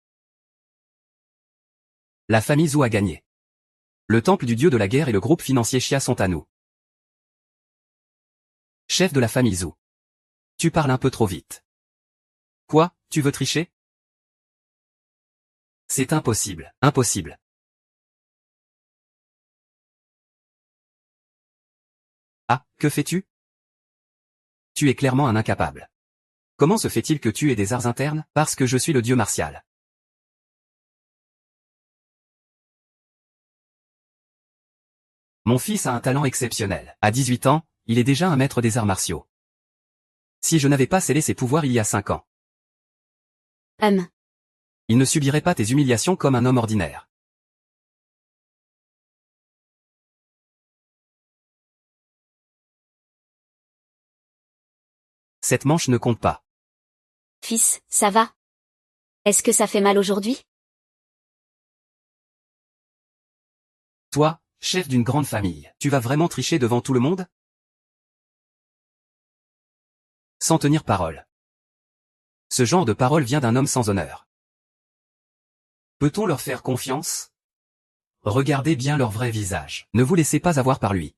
La famille Zhou a gagné. Le temple du dieu de la guerre et le groupe financier Xia sont à nous. Chef de la famille Zhou. Tu parles un peu trop vite. Quoi, tu veux tricher? C'est impossible, impossible. Ah, que fais-tu? Tu es clairement un incapable. Comment se fait-il que tu aies des arts internes? Parce que je suis le dieu martial. Mon fils a un talent exceptionnel. À 18 ans, il est déjà un maître des arts martiaux. Si je n'avais pas scellé ses pouvoirs il y a 5 ans, il ne subirait pas tes humiliations comme un homme ordinaire. Cette manche ne compte pas. Fils, ça va? Est-ce que ça fait mal aujourd'hui? Toi, chef d'une grande famille, tu vas vraiment tricher devant tout le monde? Sans tenir parole. Ce genre de parole vient d'un homme sans honneur. Peut-on leur faire confiance? Regardez bien leur vrai visage. Ne vous laissez pas avoir par lui.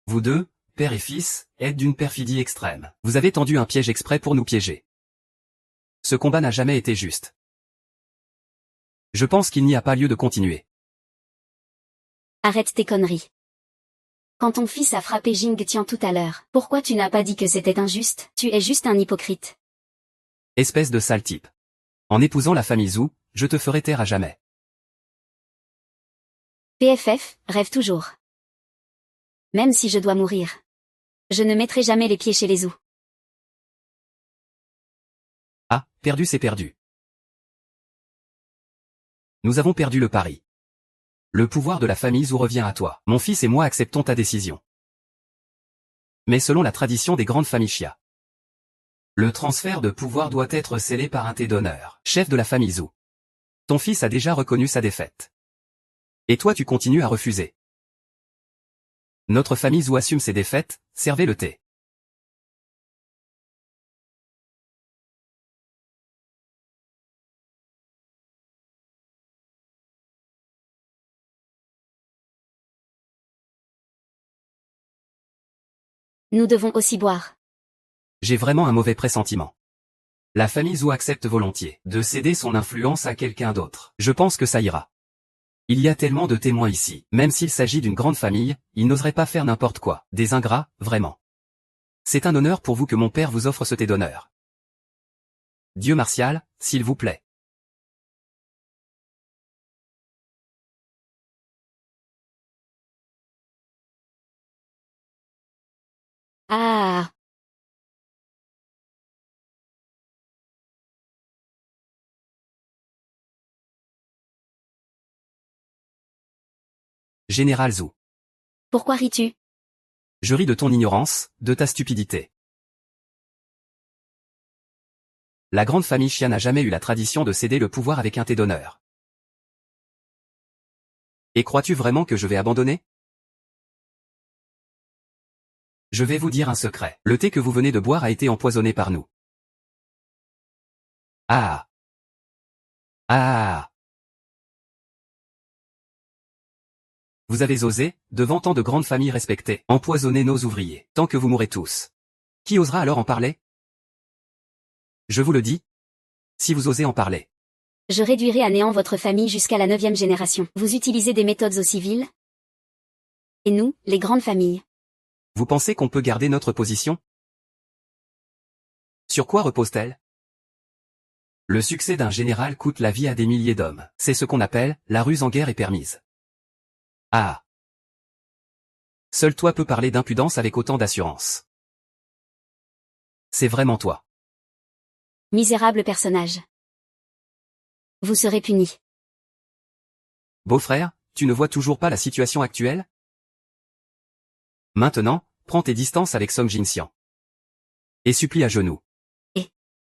Vous deux, père et fils, êtes d'une perfidie extrême. Vous avez tendu un piège exprès pour nous piéger. Ce combat n'a jamais été juste. Je pense qu'il n'y a pas lieu de continuer. Arrête tes conneries. Quand ton fils a frappé Jing Tian tout à l'heure, pourquoi tu n'as pas dit que c'était injuste? Tu es juste un hypocrite. Espèce de sale type. En épousant la famille Zhou, je te ferai taire à jamais. PFF, rêve toujours. Même si je dois mourir. Je ne mettrai jamais les pieds chez les Zhou. Ah, perdu c'est perdu. Nous avons perdu le pari. Le pouvoir de la famille Zhou revient à toi. Mon fils et moi acceptons ta décision. Mais selon la tradition des grandes familles Xia, le transfert de pouvoir doit être scellé par un thé d'honneur. Chef de la famille Zhou. Ton fils a déjà reconnu sa défaite. Et toi tu continues à refuser. Notre famille Zhou assume ses défaites, servez le thé. Nous devons aussi boire. J'ai vraiment un mauvais pressentiment. La famille Zhou accepte volontiers de céder son influence à quelqu'un d'autre. Je pense que ça ira. Il y a tellement de témoins ici. Même s'il s'agit d'une grande famille, ils n'oseraient pas faire n'importe quoi. Des ingrats, vraiment. C'est un honneur pour vous que mon père vous offre ce thé d'honneur. Dieu martial, s'il vous plaît. Ah. Général Zhou. Pourquoi ris-tu? Je ris de ton ignorance, de ta stupidité. La grande famille Xia n'a jamais eu la tradition de céder le pouvoir avec un thé d'honneur. Et crois-tu vraiment que je vais abandonner? Je vais vous dire un secret. Le thé que vous venez de boire a été empoisonné par nous. Ah. Ah. Vous avez osé, devant tant de grandes familles respectées, empoisonner nos ouvriers, tant que vous mourrez tous. Qui osera alors en parler? Je vous le dis. Si vous osez en parler. Je réduirai à néant votre famille jusqu'à la 9e génération. Vous utilisez des méthodes aussi viles? Et nous, les grandes familles. Vous pensez qu'on peut garder notre position? Sur quoi repose-t-elle? Le succès d'un général coûte la vie à des milliers d'hommes. C'est ce qu'on appelle, la ruse en guerre est permise. Ah. Seul toi peux parler d'impudence avec autant d'assurance. C'est vraiment toi. Misérable personnage. Vous serez puni. Beau-frère, tu ne vois toujours pas la situation actuelle? Maintenant, prends tes distances avec Song Jinxian. Et supplie à genoux. Et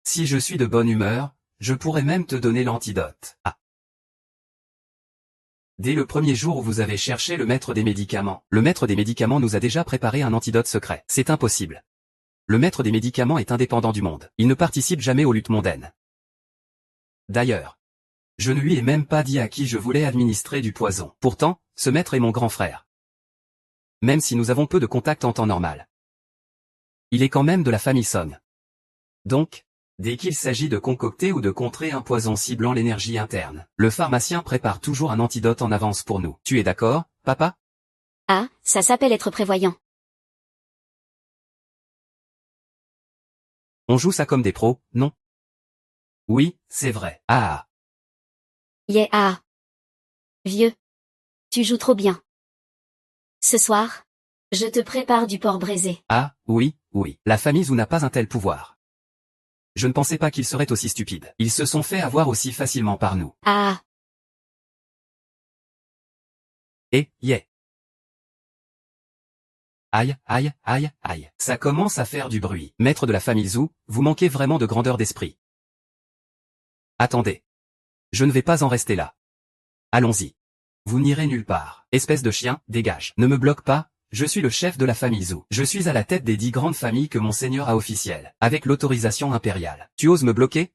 si je suis de bonne humeur, je pourrais même te donner l'antidote. Ah. Dès le premier jour où vous avez cherché le maître des médicaments, le maître des médicaments nous a déjà préparé un antidote secret. C'est impossible. Le maître des médicaments est indépendant du monde. Il ne participe jamais aux luttes mondaines. D'ailleurs, je ne lui ai même pas dit à qui je voulais administrer du poison. Pourtant, ce maître est mon grand frère. Même si nous avons peu de contact en temps normal. Il est quand même de la famille Song. Donc, dès qu'il s'agit de concocter ou de contrer un poison ciblant l'énergie interne, le pharmacien prépare toujours un antidote en avance pour nous. Tu es d'accord, papa? ah, ça s'appelle être prévoyant. On joue ça comme des pros, non? Oui, c'est vrai. Ah. Yeah, ah. Vieux. Tu joues trop bien. Ce soir, je te prépare du porc braisé. Ah, oui, oui. La famille Zhou n'a pas un tel pouvoir. Je ne pensais pas qu'ils seraient aussi stupides. Ils se sont fait avoir aussi facilement par nous. Ah. Et, yeah. Aïe, aïe, aïe, aïe. Ça commence à faire du bruit. Maître de la famille Zhou, vous manquez vraiment de grandeur d'esprit. Attendez. Je ne vais pas en rester là. Allons-y. Vous n'irez nulle part. Espèce de chien, dégage. Ne me bloque pas, je suis le chef de la famille Zhou. Je suis à la tête des 10 grandes familles que mon seigneur a officielles, avec l'autorisation impériale. Tu oses me bloquer?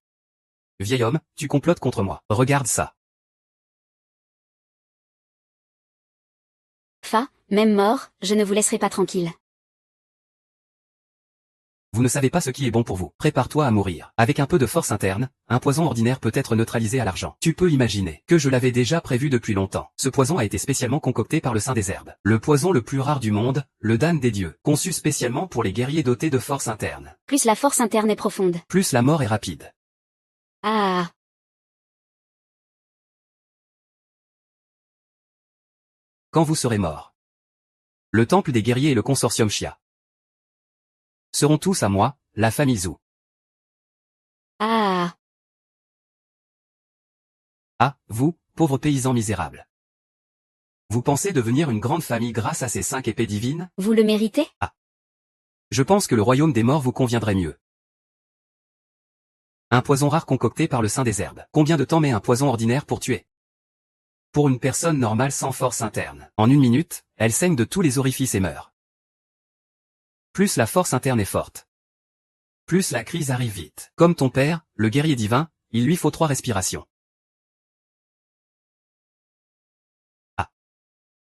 Vieil homme, tu complotes contre moi. Regarde ça. Fa, même mort, je ne vous laisserai pas tranquille. Vous ne savez pas ce qui est bon pour vous. Prépare-toi à mourir. Avec un peu de force interne, un poison ordinaire peut être neutralisé à l'argent. Tu peux imaginer que je l'avais déjà prévu depuis longtemps. Ce poison a été spécialement concocté par le Saint des Herbes. Le poison le plus rare du monde, le Dan des dieux. Conçu spécialement pour les guerriers dotés de force interne. Plus la force interne est profonde. Plus la mort est rapide. Ah. Quand vous serez mort. Le temple des guerriers et le consortium Xia seront tous à moi, la famille Zhou. Ah. Ah, vous, pauvres paysans misérables. Vous pensez devenir une grande famille grâce à ces 5 épées divines? Vous le méritez? Ah. Je pense que le royaume des morts vous conviendrait mieux. Un poison rare concocté par le Saint des Herbes. Combien de temps met un poison ordinaire pour tuer? Pour une personne normale sans force interne. En 1 minute, elle saigne de tous les orifices et meurt. Plus la force interne est forte, plus la crise arrive vite. Comme ton père, le guerrier divin, il lui faut 3 respirations. Ah.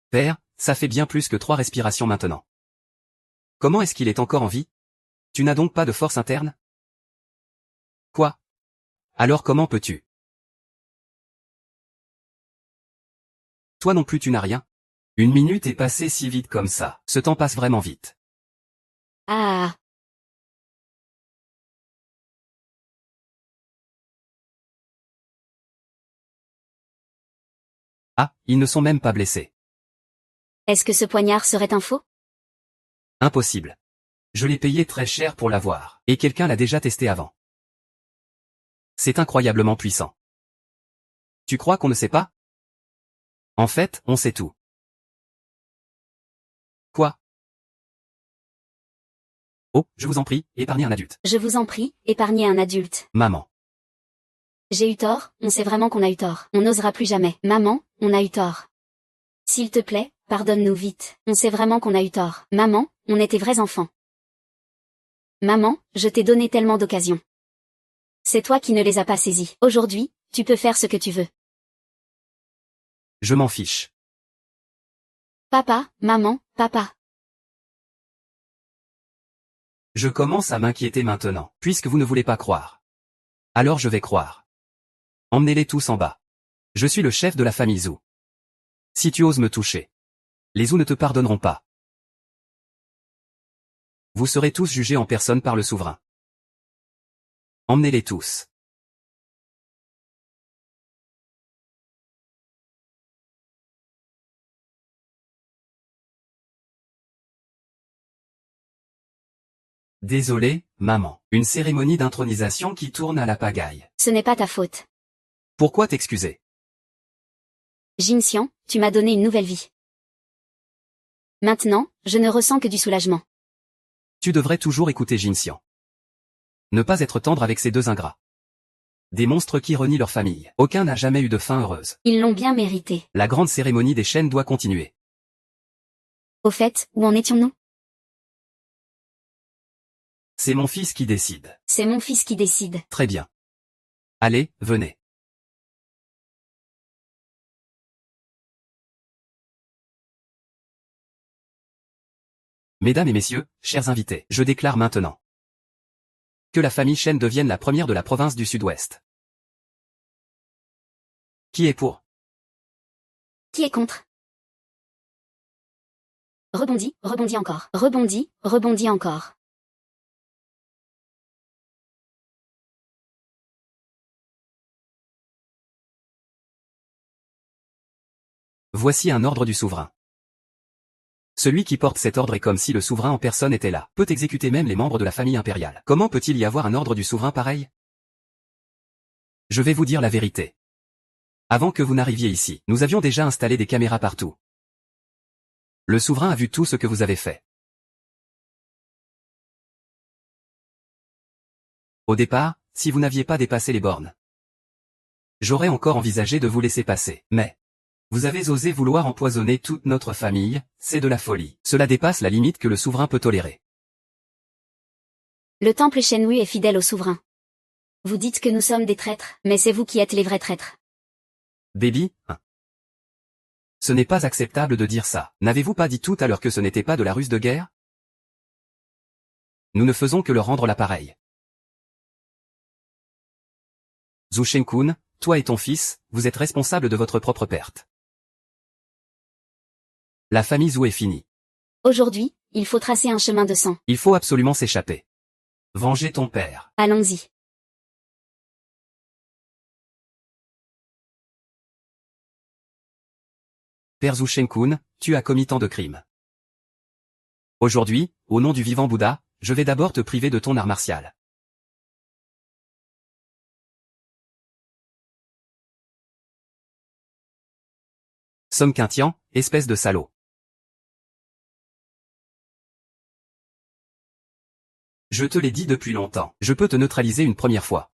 Père, ça fait bien plus que 3 respirations maintenant. Comment est-ce qu'il est encore en vie? Tu n'as donc pas de force interne? Quoi? Alors comment peux-tu? Toi non plus tu n'as rien? Une minute est passée si vite comme ça. Ce temps passe vraiment vite. Ah. Ah, ils ne sont même pas blessés. Est-ce que ce poignard serait un faux? Impossible. Je l'ai payé très cher pour l'avoir, et quelqu'un l'a déjà testé avant. C'est incroyablement puissant. Tu crois qu'on ne sait pas? En fait, on sait tout. Quoi? Oh, je vous en prie, épargnez un adulte. Je vous en prie, épargnez un adulte. Maman. J'ai eu tort, on sait vraiment qu'on a eu tort. On n'osera plus jamais. Maman, on a eu tort. S'il te plaît, pardonne-nous vite. On sait vraiment qu'on a eu tort. Maman, on était vrais enfants. Maman, je t'ai donné tellement d'occasions. C'est toi qui ne les as pas saisies. Aujourd'hui, tu peux faire ce que tu veux. Je m'en fiche. Papa, maman, papa. Je commence à m'inquiéter maintenant, puisque vous ne voulez pas croire. Alors je vais croire. Emmenez-les tous en bas. Je suis le chef de la famille Zhou. Si tu oses me toucher, les Zhou ne te pardonneront pas. Vous serez tous jugés en personne par le souverain. Emmenez-les tous. Désolé, maman. Une cérémonie d'intronisation qui tourne à la pagaille. Ce n'est pas ta faute. Pourquoi t'excuser? Jinxian, tu m'as donné une nouvelle vie. Maintenant, je ne ressens que du soulagement. Tu devrais toujours écouter Jinxian. Ne pas être tendre avec ces deux ingrats. Des monstres qui renient leur famille. Aucun n'a jamais eu de fin heureuse. Ils l'ont bien mérité. La grande cérémonie des chaînes doit continuer. Au fait, où en étions-nous? C'est mon fils qui décide. C'est mon fils qui décide. Très bien. Allez, venez. Mesdames et messieurs, chers invités, je déclare maintenant que la famille Shen devienne la première de la province du Sud-Ouest. Qui est pour? Qui est contre? Rebondis, rebondis encore. Rebondis, rebondis encore. Voici un ordre du souverain. Celui qui porte cet ordre est comme si le souverain en personne était là, peut exécuter même les membres de la famille impériale. Comment peut-il y avoir un ordre du souverain pareil? Je vais vous dire la vérité. Avant que vous n'arriviez ici, nous avions déjà installé des caméras partout. Le souverain a vu tout ce que vous avez fait. Au départ, si vous n'aviez pas dépassé les bornes, j'aurais encore envisagé de vous laisser passer, mais vous avez osé vouloir empoisonner toute notre famille, c'est de la folie. Cela dépasse la limite que le souverain peut tolérer. Le temple Shenhui est fidèle au souverain. Vous dites que nous sommes des traîtres, mais c'est vous qui êtes les vrais traîtres. Baby, hein. Ce n'est pas acceptable de dire ça. N'avez-vous pas dit tout à l'heure que ce n'était pas de la ruse de guerre? Nous ne faisons que leur rendre l'appareil. Zhu Shenkun, toi et ton fils, vous êtes responsables de votre propre perte. La famille Zhou est finie. Aujourd'hui, il faut tracer un chemin de sang. Il faut absolument s'échapper. Venger ton père. Allons-y. Père Zhu Shenkun, tu as commis tant de crimes. Aujourd'hui, au nom du vivant Bouddha, je vais d'abord te priver de ton art martial. Song Qintian, espèce de salaud. Je te l'ai dit depuis longtemps, je peux te neutraliser une première fois.